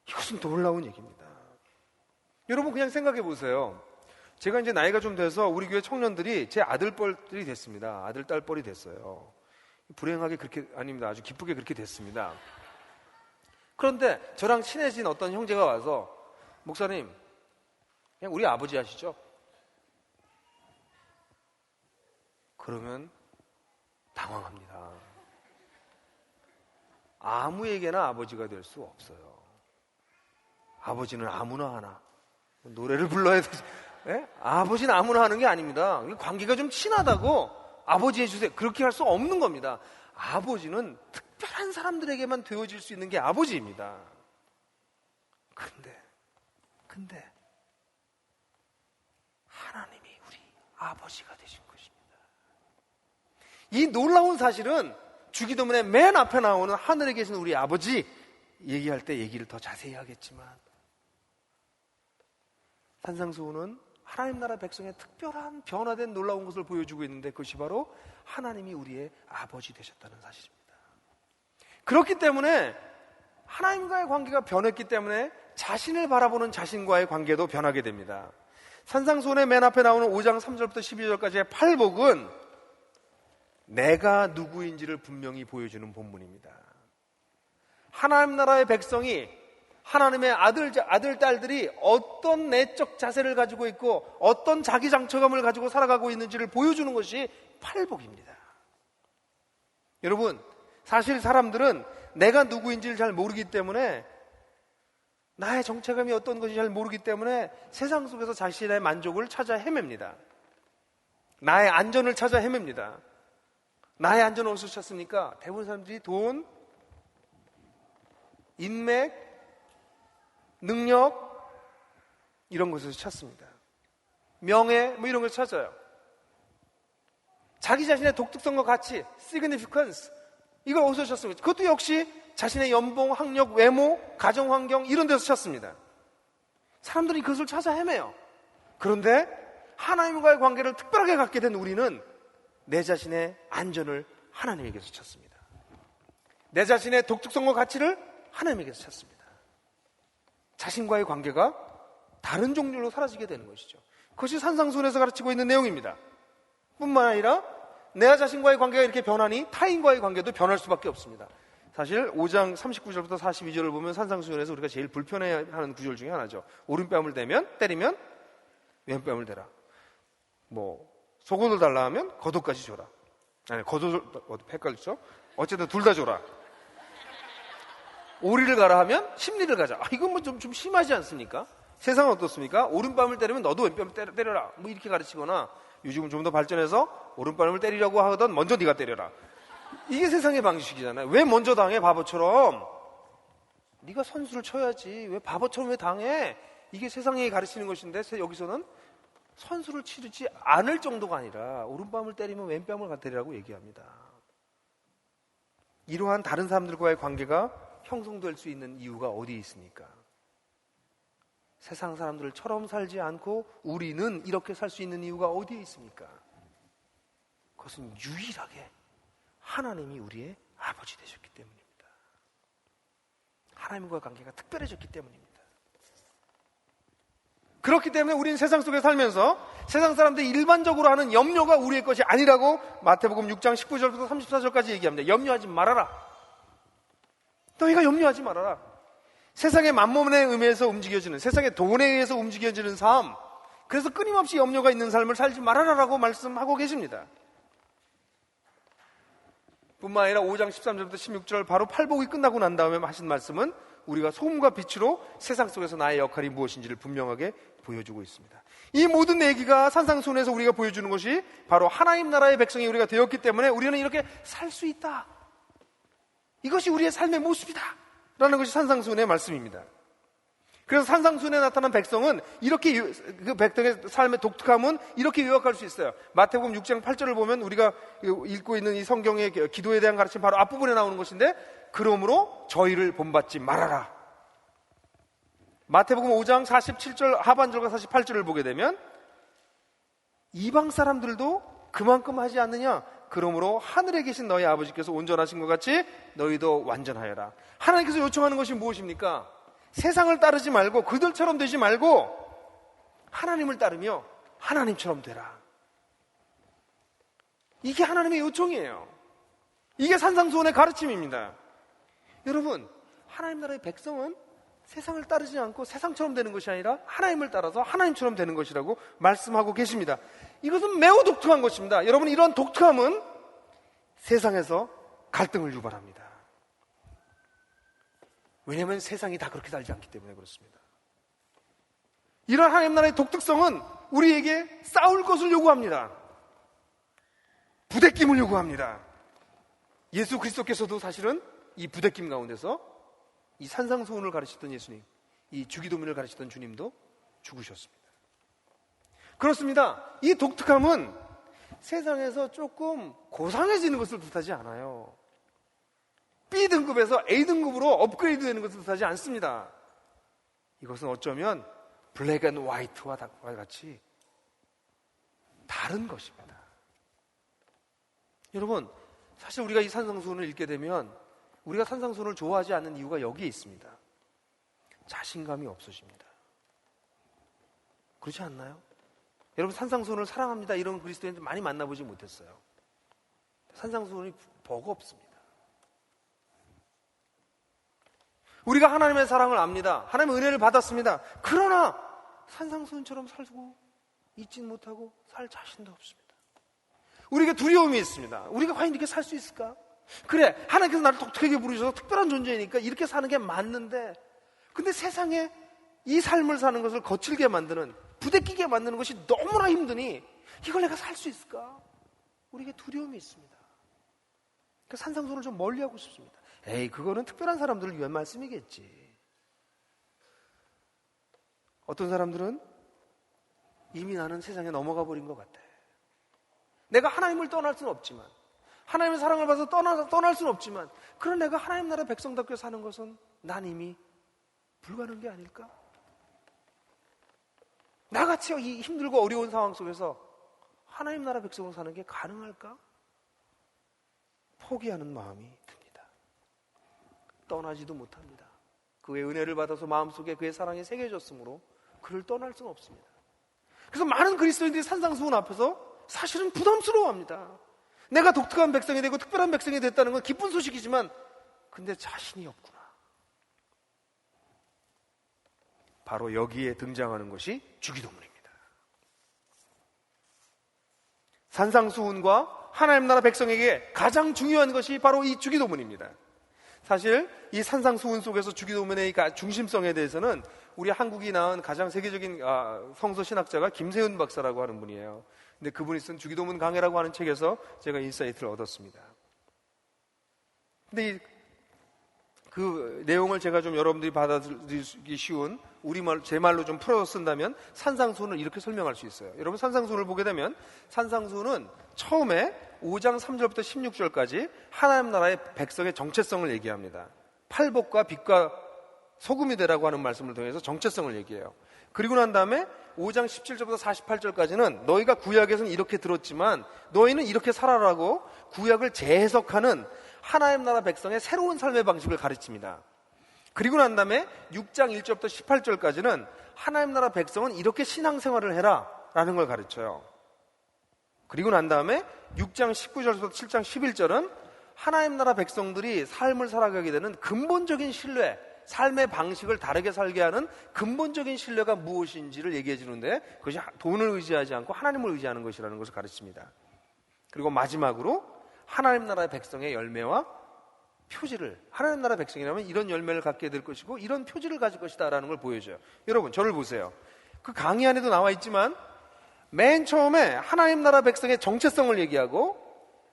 이것은 놀라운 얘기입니다. 여러분, 그냥 생각해 보세요. 제가 이제 나이가 좀 돼서 우리 교회 청년들이 제 아들뻘들이 됐습니다. 아들, 딸뻘이 됐어요. 불행하게 그렇게, 아닙니다. 아주 기쁘게 그렇게 됐습니다. 그런데 저랑 친해진 어떤 형제가 와서, 목사님, 그냥 우리 아버지 아시죠? 그러면 당황합니다. 아무에게나 아버지가 될 수 없어요. 아버지는 아무나 하나. 노래를 불러야 되지. 네? 아버지는 아무나 하는 게 아닙니다. 관계가 좀 친하다고 아버지 해주세요. 그렇게 할 수 없는 겁니다. 아버지는 특별한 사람들에게만 되어질 수 있는 게 아버지입니다. 근데 하나님이 우리 아버지가 되신 것입니다. 이 놀라운 사실은 주기도문의 맨 앞에 나오는 하늘에 계신 우리 아버지 얘기할 때 얘기를 더 자세히 하겠지만, 산상수훈은 하나님 나라 백성의 특별한 변화된 놀라운 것을 보여주고 있는데, 그것이 바로 하나님이 우리의 아버지 되셨다는 사실입니다. 그렇기 때문에 하나님과의 관계가 변했기 때문에 자신을 바라보는 자신과의 관계도 변하게 됩니다. 산상수훈의 맨 앞에 나오는 5장 3절부터 12절까지의 팔복은 내가 누구인지를 분명히 보여주는 본문입니다. 하나님 나라의 백성이, 하나님의 아들, 딸들이 어떤 내적 자세를 가지고 있고 어떤 자기 장처감을 가지고 살아가고 있는지를 보여주는 것이 팔복입니다. 여러분, 사실 사람들은 내가 누구인지를 잘 모르기 때문에, 나의 정체감이 어떤 것인지 잘 모르기 때문에 세상 속에서 자신의 만족을 찾아 헤맵니다. 나의 안전을 찾아 헤맵니다. 나의 안전은 어디서 찾습니까? 대부분 사람들이 돈, 인맥, 능력, 이런 것에서 찾습니다. 명예, 이런 것을 찾아요. 자기 자신의 독특성과 가치, significance, 이걸 어디서 찾습니까? 그것도 역시 자신의 연봉, 학력, 외모, 가정환경, 이런 데서 찾습니다. 사람들이 그것을 찾아 헤매요. 그런데 하나님과의 관계를 특별하게 갖게 된 우리는 내 자신의 안전을 하나님에게서 찾습니다. 내 자신의 독특성과 가치를 하나님에게서 찾습니다. 자신과의 관계가 다른 종류로 사라지게 되는 것이죠. 그것이 산상수훈에서 가르치고 있는 내용입니다. 뿐만 아니라 내 자신과의 관계가 이렇게 변하니 타인과의 관계도 변할 수밖에 없습니다. 사실 5장 39절부터 42절을 보면 산상수훈에서 우리가 제일 불편해하는 구절 중에 하나죠. 오른뺨을 때리면 왼뺨을 대라. 속옷을 달라 하면 겉옷까지 줘라. 아니, 겉옷을 헷갈리죠? 어쨌든 둘 다 줘라. 오리를 가라 하면 심리를 가자. 이건 좀 심하지 않습니까? 세상은 어떻습니까? 오른뺨을 때리면 너도 왼뺨을 때려라. 이렇게 가르치거나, 요즘은 좀 더 발전해서 오른뺨을 때리려고 하거든 먼저 네가 때려라. 이게 세상의 방식이잖아요. 왜 먼저 당해, 바보처럼? 네가 선수를 쳐야지. 왜 바보처럼 왜 당해? 이게 세상이 가르치는 것인데, 여기서는 선수를 치르지 않을 정도가 아니라 오른뺨을 때리면 왼뺨을 때리라고 얘기합니다. 이러한 다른 사람들과의 관계가 형성될 수 있는 이유가 어디에 있습니까? 세상 사람들처럼 살지 않고 우리는 이렇게 살 수 있는 이유가 어디에 있습니까? 그것은 유일하게 하나님이 우리의 아버지 되셨기 때문입니다. 하나님과 관계가 특별해졌기 때문입니다. 그렇기 때문에 우리는 세상 속에 살면서 세상 사람들이 일반적으로 하는 염려가 우리의 것이 아니라고 마태복음 6장 19절부터 34절까지 얘기합니다. 염려하지 말아라. 너희가 염려하지 말아라. 세상의 만몬에 의해서 움직여지는, 세상의 돈에 의해서 움직여지는 삶, 그래서 끊임없이 염려가 있는 삶을 살지 말아라라고 말씀하고 계십니다. 뿐만 아니라 5장 13절부터 16절 바로 팔복이 끝나고 난 다음에 하신 말씀은 우리가 소금과 빛으로 세상 속에서 나의 역할이 무엇인지를 분명하게 보여주고 있습니다. 이 모든 얘기가 산상수훈에서 우리가 보여주는 것이 바로 하나님 나라의 백성이 우리가 되었기 때문에 우리는 이렇게 살 수 있다. 이것이 우리의 삶의 모습이다 라는 것이 산상수훈의 말씀입니다. 그래서 산상수훈에 나타난 백성은 이렇게, 그 백성의 삶의 독특함은 이렇게 요약할 수 있어요. 마태복음 6장 8절을 보면 우리가 읽고 있는 이 성경의 기도에 대한 가르침 바로 앞부분에 나오는 것인데, 그러므로 저희를 본받지 말아라. 마태복음 5장 47절 하반절과 48절을 보게 되면 이방 사람들도 그만큼 하지 않느냐? 그러므로 하늘에 계신 너희 아버지께서 온전하신 것 같이 너희도 완전하여라. 하나님께서 요청하는 것이 무엇입니까? 세상을 따르지 말고 그들처럼 되지 말고 하나님을 따르며 하나님처럼 되라. 이게 하나님의 요청이에요. 이게 산상수훈의 가르침입니다. 여러분, 하나님 나라의 백성은 세상을 따르지 않고 세상처럼 되는 것이 아니라 하나님을 따라서 하나님처럼 되는 것이라고 말씀하고 계십니다. 이것은 매우 독특한 것입니다. 여러분, 이런 독특함은 세상에서 갈등을 유발합니다. 왜냐하면 세상이 다 그렇게 살지 않기 때문에 그렇습니다. 이런 하나님 나라의 독특성은 우리에게 싸울 것을 요구합니다. 부대낌을 요구합니다. 예수 그리스도께서도 사실은 이 부대낌 가운데서 이 산상수훈을 가르치던 예수님, 이 주기도문을 가르치던 주님도 죽으셨습니다. 그렇습니다. 이 독특함은 세상에서 조금 고상해지는 것을 뜻하지 않아요. B등급에서 A등급으로 업그레이드 되는 것을 뜻하지 않습니다. 이것은 어쩌면 블랙 앤 화이트와 같이 다른 것입니다. 여러분, 사실 우리가 이 산상수훈을 읽게 되면 우리가 산상수훈을 좋아하지 않는 이유가 여기에 있습니다. 자신감이 없으십니다. 그렇지 않나요? 여러분, 산상수훈을 사랑합니다 이런 그리스도인들 많이 만나보지 못했어요. 산상수훈이 버겁습니다. 우리가 하나님의 사랑을 압니다. 하나님의 은혜를 받았습니다. 그러나 산상수훈처럼 살고 있진 못하고 살 자신도 없습니다. 우리에게 두려움이 있습니다. 우리가 과연 이렇게 살 수 있을까? 그래, 하나님께서 나를 독특하게 부르셔서 특별한 존재이니까 이렇게 사는 게 맞는데, 근데 세상에 이 삶을 사는 것을 거칠게 만드는, 부대끼게 만드는 것이 너무나 힘드니 이걸 내가 살 수 있을까? 우리에게 두려움이 있습니다. 그러니까 산상수훈을 좀 멀리하고 싶습니다. 에이, 그거는 특별한 사람들을 위한 말씀이겠지. 어떤 사람들은 이미 나는 세상에 넘어가 버린 것 같아. 내가 하나님을 떠날 수는 없지만, 하나님의 사랑을 받아서 떠날 수는 없지만, 그런 내가 하나님 나라 백성답게 사는 것은 난 이미 불가능한 게 아닐까? 나같이 이 힘들고 어려운 상황 속에서 하나님 나라 백성으로 사는 게 가능할까? 포기하는 마음이 듭니다. 떠나지도 못합니다. 그의 은혜를 받아서 마음속에 그의 사랑이 새겨졌으므로 그를 떠날 수는 없습니다. 그래서 많은 그리스도인들이 산상수훈 앞에서 사실은 부담스러워합니다. 내가 독특한 백성이 되고 특별한 백성이 됐다는 건 기쁜 소식이지만, 근데 자신이 없구나. 바로 여기에 등장하는 것이 주기도문입니다. 산상수훈과 하나님 나라 백성에게 가장 중요한 것이 바로 이 주기도문입니다. 사실 이 산상수훈 속에서 주기도문의 중심성에 대해서는 우리 한국이 낳은 가장 세계적인 성서 신학자가 김세윤 박사라고 하는 분이에요. 근데 그분이 쓴 주기도문 강해라고 하는 책에서 제가 인사이트를 얻었습니다. 근데 그 내용을 제가 좀 여러분들이 받아들이기 쉬운 우리말, 제 말로 좀 풀어서 쓴다면 산상수훈을 이렇게 설명할 수 있어요. 여러분, 산상수훈을 보게 되면 산상수훈은 처음에 5장 3절부터 16절까지 하나님 나라의 백성의 정체성을 얘기합니다. 팔복과 빛과 소금이 되라고 하는 말씀을 통해서 정체성을 얘기해요. 그리고 난 다음에 5장 17절부터 48절까지는 너희가 구약에서는 이렇게 들었지만 너희는 이렇게 살아라고 구약을 재해석하는 하나님 나라 백성의 새로운 삶의 방식을 가르칩니다. 그리고 난 다음에 6장 1절부터 18절까지는 하나님 나라 백성은 이렇게 신앙생활을 해라 라는 걸 가르쳐요. 그리고 난 다음에 6장 19절부터 7장 11절은 하나님 나라 백성들이 삶을 살아가게 되는 근본적인 신뢰, 삶의 방식을 다르게 살게 하는 근본적인 신뢰가 무엇인지를 얘기해 주는데, 그것이 돈을 의지하지 않고 하나님을 의지하는 것이라는 것을 가르칩니다. 그리고 마지막으로 하나님 나라의 백성의 열매와 표지를, 하나님 나라 백성이라면 이런 열매를 갖게 될 것이고 이런 표지를 가질 것이다 라는 걸 보여줘요. 여러분, 저를 보세요. 그 강의 안에도 나와 있지만 맨 처음에 하나님 나라 백성의 정체성을 얘기하고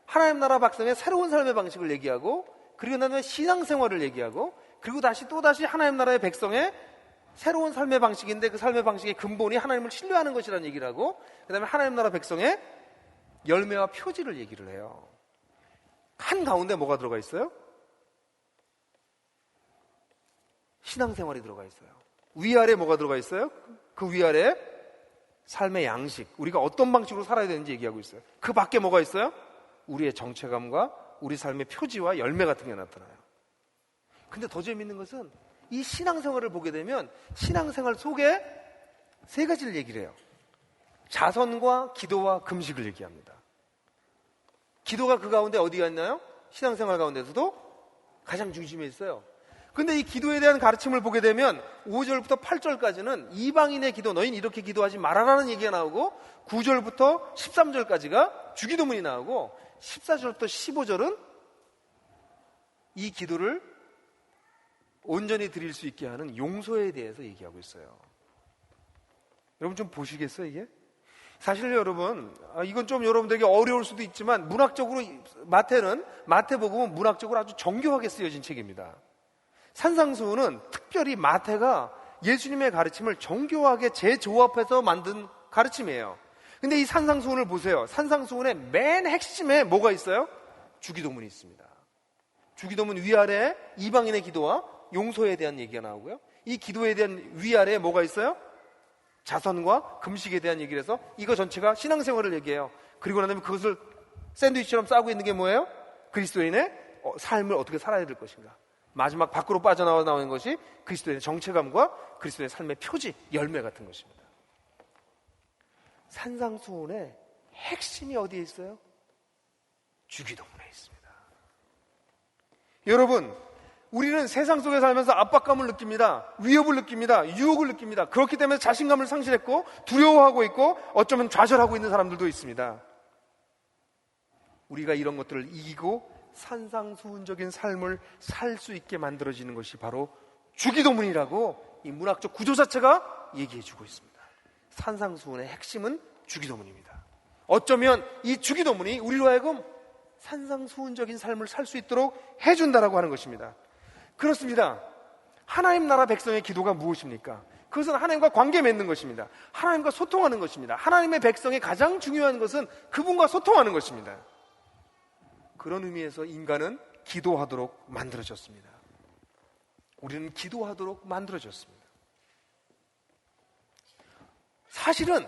하나님 나라 백성의 새로운 삶의 방식을 얘기하고, 그리고 나서 신앙생활을 얘기하고, 그리고 또다시 하나님 나라의 백성의 새로운 삶의 방식인데 그 삶의 방식의 근본이 하나님을 신뢰하는 것이라는 얘기를 하고, 그 다음에 하나님 나라 백성의 열매와 표지를 얘기를 해요. 한 가운데 뭐가 들어가 있어요? 신앙생활이 들어가 있어요. 위아래 뭐가 들어가 있어요? 그 위아래 삶의 양식, 우리가 어떤 방식으로 살아야 되는지 얘기하고 있어요. 그 밖에 뭐가 있어요? 우리의 정체감과 우리 삶의 표지와 열매 같은 게 나타나요. 근데 더 재밌는 것은 이 신앙생활을 보게 되면 신앙생활 속에 세 가지를 얘기를 해요. 자선과 기도와 금식을 얘기합니다. 기도가 그 가운데 어디가 있나요? 신앙생활 가운데서도 가장 중심에 있어요. 근데 이 기도에 대한 가르침을 보게 되면 5절부터 8절까지는 이방인의 기도, 너희는 이렇게 기도하지 말아라는 얘기가 나오고, 9절부터 13절까지가 주기도문이 나오고, 14절부터 15절은 이 기도를 온전히 드릴 수 있게 하는 용서에 대해서 얘기하고 있어요. 여러분 좀 보시겠어요, 이게? 사실 여러분, 이건 좀 여러분들에게 어려울 수도 있지만 문학적으로 마태복음은 문학적으로 아주 정교하게 쓰여진 책입니다. 산상수훈은 특별히 마태가 예수님의 가르침을 정교하게 재조합해서 만든 가르침이에요. 근데 이 산상수훈을 보세요. 산상수훈의 맨 핵심에 뭐가 있어요? 주기도문이 있습니다. 주기도문 위아래에 이방인의 기도와 용서에 대한 얘기가 나오고요. 이 기도에 대한 위아래에 뭐가 있어요? 자선과 금식에 대한 얘기를 해서 이거 전체가 신앙생활을 얘기해요. 그리고 난 다음에 그것을 샌드위치처럼 싸고 있는 게 뭐예요? 그리스도인의 삶을 어떻게 살아야 될 것인가. 마지막 밖으로 빠져나오는 것이 그리스도인의 정체감과 그리스도의 삶의 표지, 열매 같은 것입니다. 산상수훈의 핵심이 어디에 있어요? 주기도문에 있습니다. 여러분, 우리는 세상 속에 살면서 압박감을 느낍니다. 위협을 느낍니다. 유혹을 느낍니다. 그렇기 때문에 자신감을 상실했고 두려워하고 있고 어쩌면 좌절하고 있는 사람들도 있습니다. 우리가 이런 것들을 이기고 산상수훈적인 삶을 살 수 있게 만들어지는 것이 바로 주기도문이라고 이 문학적 구조 자체가 얘기해주고 있습니다. 산상수훈의 핵심은 주기도문입니다. 어쩌면 이 주기도문이 우리로 하여금 산상수훈적인 삶을 살 수 있도록 해준다라고 하는 것입니다. 그렇습니다. 하나님 나라 백성의 기도가 무엇입니까? 그것은 하나님과 관계 맺는 것입니다. 하나님과 소통하는 것입니다. 하나님의 백성의 가장 중요한 것은 그분과 소통하는 것입니다. 그런 의미에서 인간은 기도하도록 만들어졌습니다. 우리는 기도하도록 만들어졌습니다. 사실은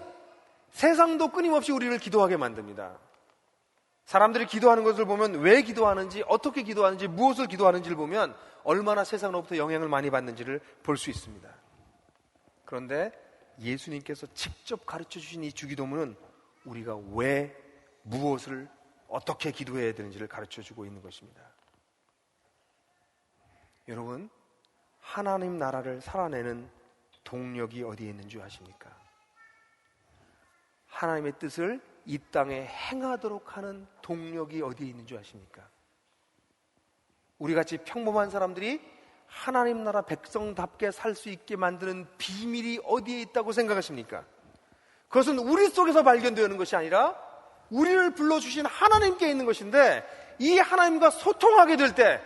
세상도 끊임없이 우리를 기도하게 만듭니다. 사람들이 기도하는 것을 보면 왜 기도하는지, 어떻게 기도하는지, 무엇을 기도하는지를 보면 얼마나 세상으로부터 영향을 많이 받는지를 볼 수 있습니다. 그런데 예수님께서 직접 가르쳐 주신 이 주기도문은 우리가 왜, 무엇을, 어떻게 기도해야 되는지를 가르쳐 주고 있는 것입니다. 여러분, 하나님 나라를 살아내는 동력이 어디에 있는 줄 아십니까? 하나님의 뜻을 이 땅에 행하도록 하는 동력이 어디에 있는 줄 아십니까? 우리같이 평범한 사람들이 하나님 나라 백성답게 살 수 있게 만드는 비밀이 어디에 있다고 생각하십니까? 그것은 우리 속에서 발견되는 것이 아니라 우리를 불러주신 하나님께 있는 것인데, 이 하나님과 소통하게 될 때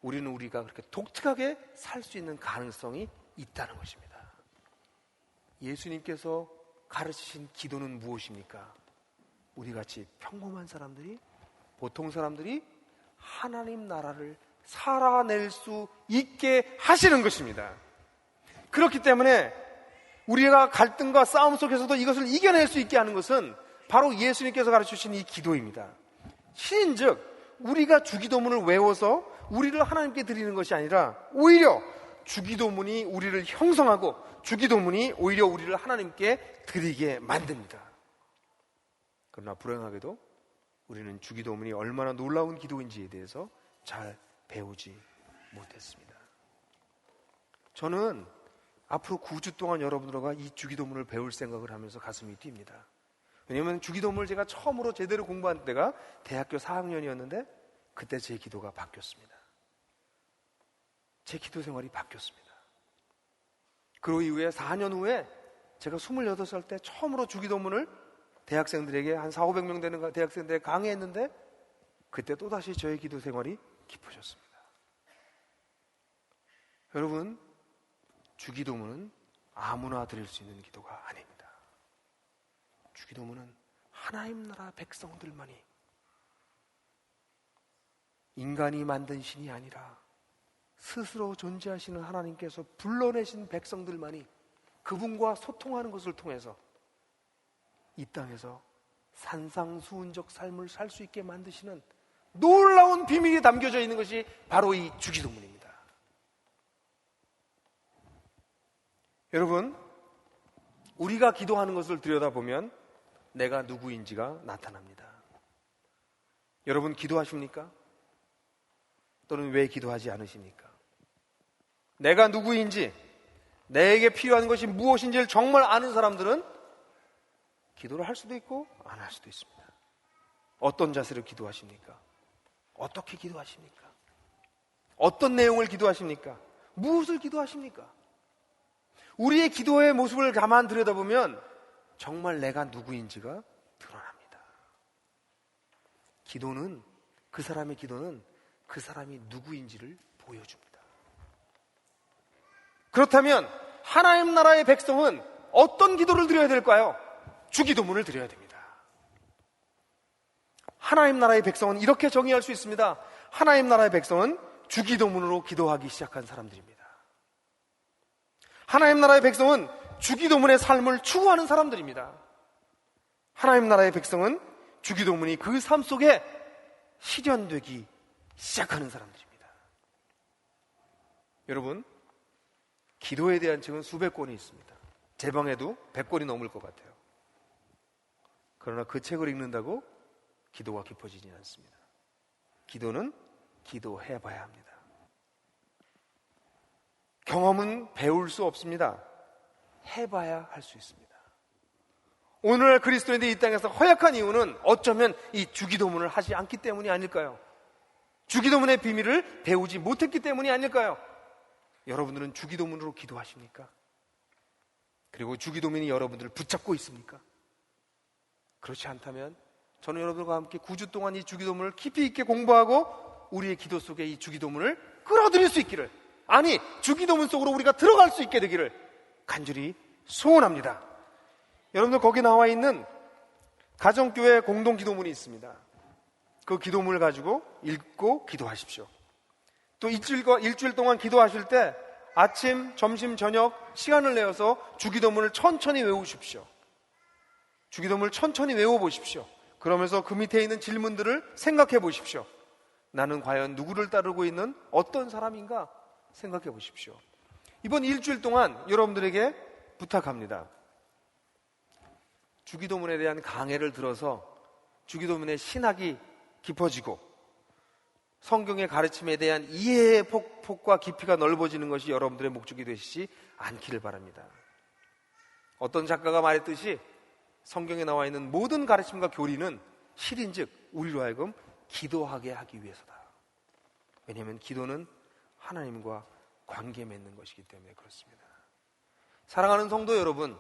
우리는 우리가 그렇게 독특하게 살 수 있는 가능성이 있다는 것입니다. 예수님께서 가르치신 기도는 무엇입니까? 우리같이 평범한 사람들이, 보통 사람들이 하나님 나라를 살아낼 수 있게 하시는 것입니다. 그렇기 때문에 우리가 갈등과 싸움 속에서도 이것을 이겨낼 수 있게 하는 것은 바로 예수님께서 가르치신 이 기도입니다. 신인즉 우리가 주기도문을 외워서 우리를 하나님께 드리는 것이 아니라 오히려 주기도문이 우리를 형성하고 주기도문이 오히려 우리를 하나님께 드리게 만듭니다. 그러나 불행하게도 우리는 주기도문이 얼마나 놀라운 기도인지에 대해서 잘 배우지 못했습니다. 저는 앞으로 9주 동안 여러분들과 이 주기도문을 배울 생각을 하면서 가슴이 뜁니다. 왜냐하면 주기도문을 제가 처음으로 제대로 공부한 때가 대학교 4학년이었는데 그때 제 기도가 바뀌었습니다. 제 기도 생활이 바뀌었습니다. 그 이후에 4년 후에 제가 28살 때 처음으로 주기도문을 대학생들에게 한 400~500명 되는 대학생들에게 강의했는데 그때 또다시 저의 기도 생활이 깊어졌습니다. 여러분, 주기도문은 아무나 드릴 수 있는 기도가 아닙니다. 주기도문은 하나님 나라 백성들만이, 인간이 만든 신이 아니라 스스로 존재하시는 하나님께서 불러내신 백성들만이 그분과 소통하는 것을 통해서 이 땅에서 산상수훈적 삶을 살 수 있게 만드시는 놀라운 비밀이 담겨져 있는 것이 바로 이 주기도문입니다. 여러분, 우리가 기도하는 것을 들여다보면 내가 누구인지가 나타납니다. 여러분 기도하십니까? 또는 왜 기도하지 않으십니까? 내가 누구인지, 내게 필요한 것이 무엇인지를 정말 아는 사람들은 기도를 할 수도 있고 안 할 수도 있습니다. 어떤 자세로 기도하십니까? 어떻게 기도하십니까? 어떤 내용을 기도하십니까? 무엇을 기도하십니까? 우리의 기도의 모습을 가만 들여다보면 정말 내가 누구인지가 드러납니다. 기도는, 그 사람의 기도는 그 사람이 누구인지를 보여줍니다. 그렇다면 하나님 나라의 백성은 어떤 기도를 드려야 될까요? 주기도문을 드려야 됩니다. 하나님 나라의 백성은 이렇게 정의할 수 있습니다. 하나님 나라의 백성은 주기도문으로 기도하기 시작한 사람들입니다. 하나님 나라의 백성은 주기도문의 삶을 추구하는 사람들입니다. 하나님 나라의 백성은 주기도문이 그 삶 속에 실현되기 시작하는 사람들입니다. 여러분, 기도에 대한 책은 수백 권이 있습니다. 제 방에도 100권이 넘을 것 같아요. 그러나 그 책을 읽는다고 기도가 깊어지지 않습니다. 기도는 기도해봐야 합니다. 경험은 배울 수 없습니다. 해봐야 할 수 있습니다. 오늘날 그리스도인들이 이 땅에서 허약한 이유는 어쩌면 이 주기도문을 하지 않기 때문이 아닐까요? 주기도문의 비밀을 배우지 못했기 때문이 아닐까요? 여러분들은 주기도문으로 기도하십니까? 그리고 주기도문이 여러분들을 붙잡고 있습니까? 그렇지 않다면 저는 여러분들과 함께 9주 동안 이 주기도문을 깊이 있게 공부하고 우리의 기도 속에 이 주기도문을 끌어들일 수 있기를, 아니 주기도문 속으로 우리가 들어갈 수 있게 되기를 간절히 소원합니다. 여러분들 거기 나와 있는 가정교회 공동기도문이 있습니다. 그 기도문을 가지고 읽고 기도하십시오. 또 일주일 동안 기도하실 때 아침, 점심, 저녁 시간을 내어서 주기도문을 천천히 외우십시오. 주기도문을 천천히 외워보십시오. 그러면서 그 밑에 있는 질문들을 생각해 보십시오. 나는 과연 누구를 따르고 있는 어떤 사람인가 생각해 보십시오. 이번 일주일 동안 여러분들에게 부탁합니다. 주기도문에 대한 강해를 들어서 주기도문의 신학이 깊어지고 성경의 가르침에 대한 이해의 폭과 깊이가 넓어지는 것이 여러분들의 목적이 되시지 않기를 바랍니다. 어떤 작가가 말했듯이 성경에 나와 있는 모든 가르침과 교리는 실인즉 우리로 하여금 기도하게 하기 위해서다. 왜냐하면 기도는 하나님과 관계 맺는 것이기 때문에 그렇습니다. 사랑하는 성도 여러분,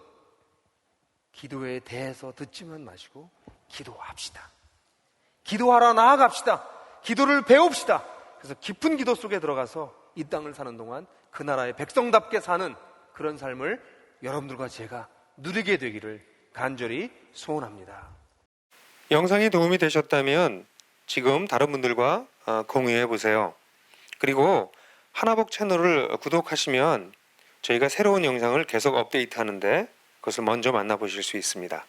기도에 대해서 듣지만 마시고 기도합시다. 기도하러 나아갑시다. 기도를 배웁시다. 그래서 깊은 기도 속에 들어가서 이 땅을 사는 동안 그 나라의 백성답게 사는 그런 삶을 여러분들과 제가 누리게 되기를 간절히 소원합니다. 영상이 도움이 되셨다면 지금 다른 분들과 공유해 보세요. 그리고 하나복 채널을 구독하시면 저희가 새로운 영상을 계속 업데이트하는데 그것을 먼저 만나보실 수 있습니다.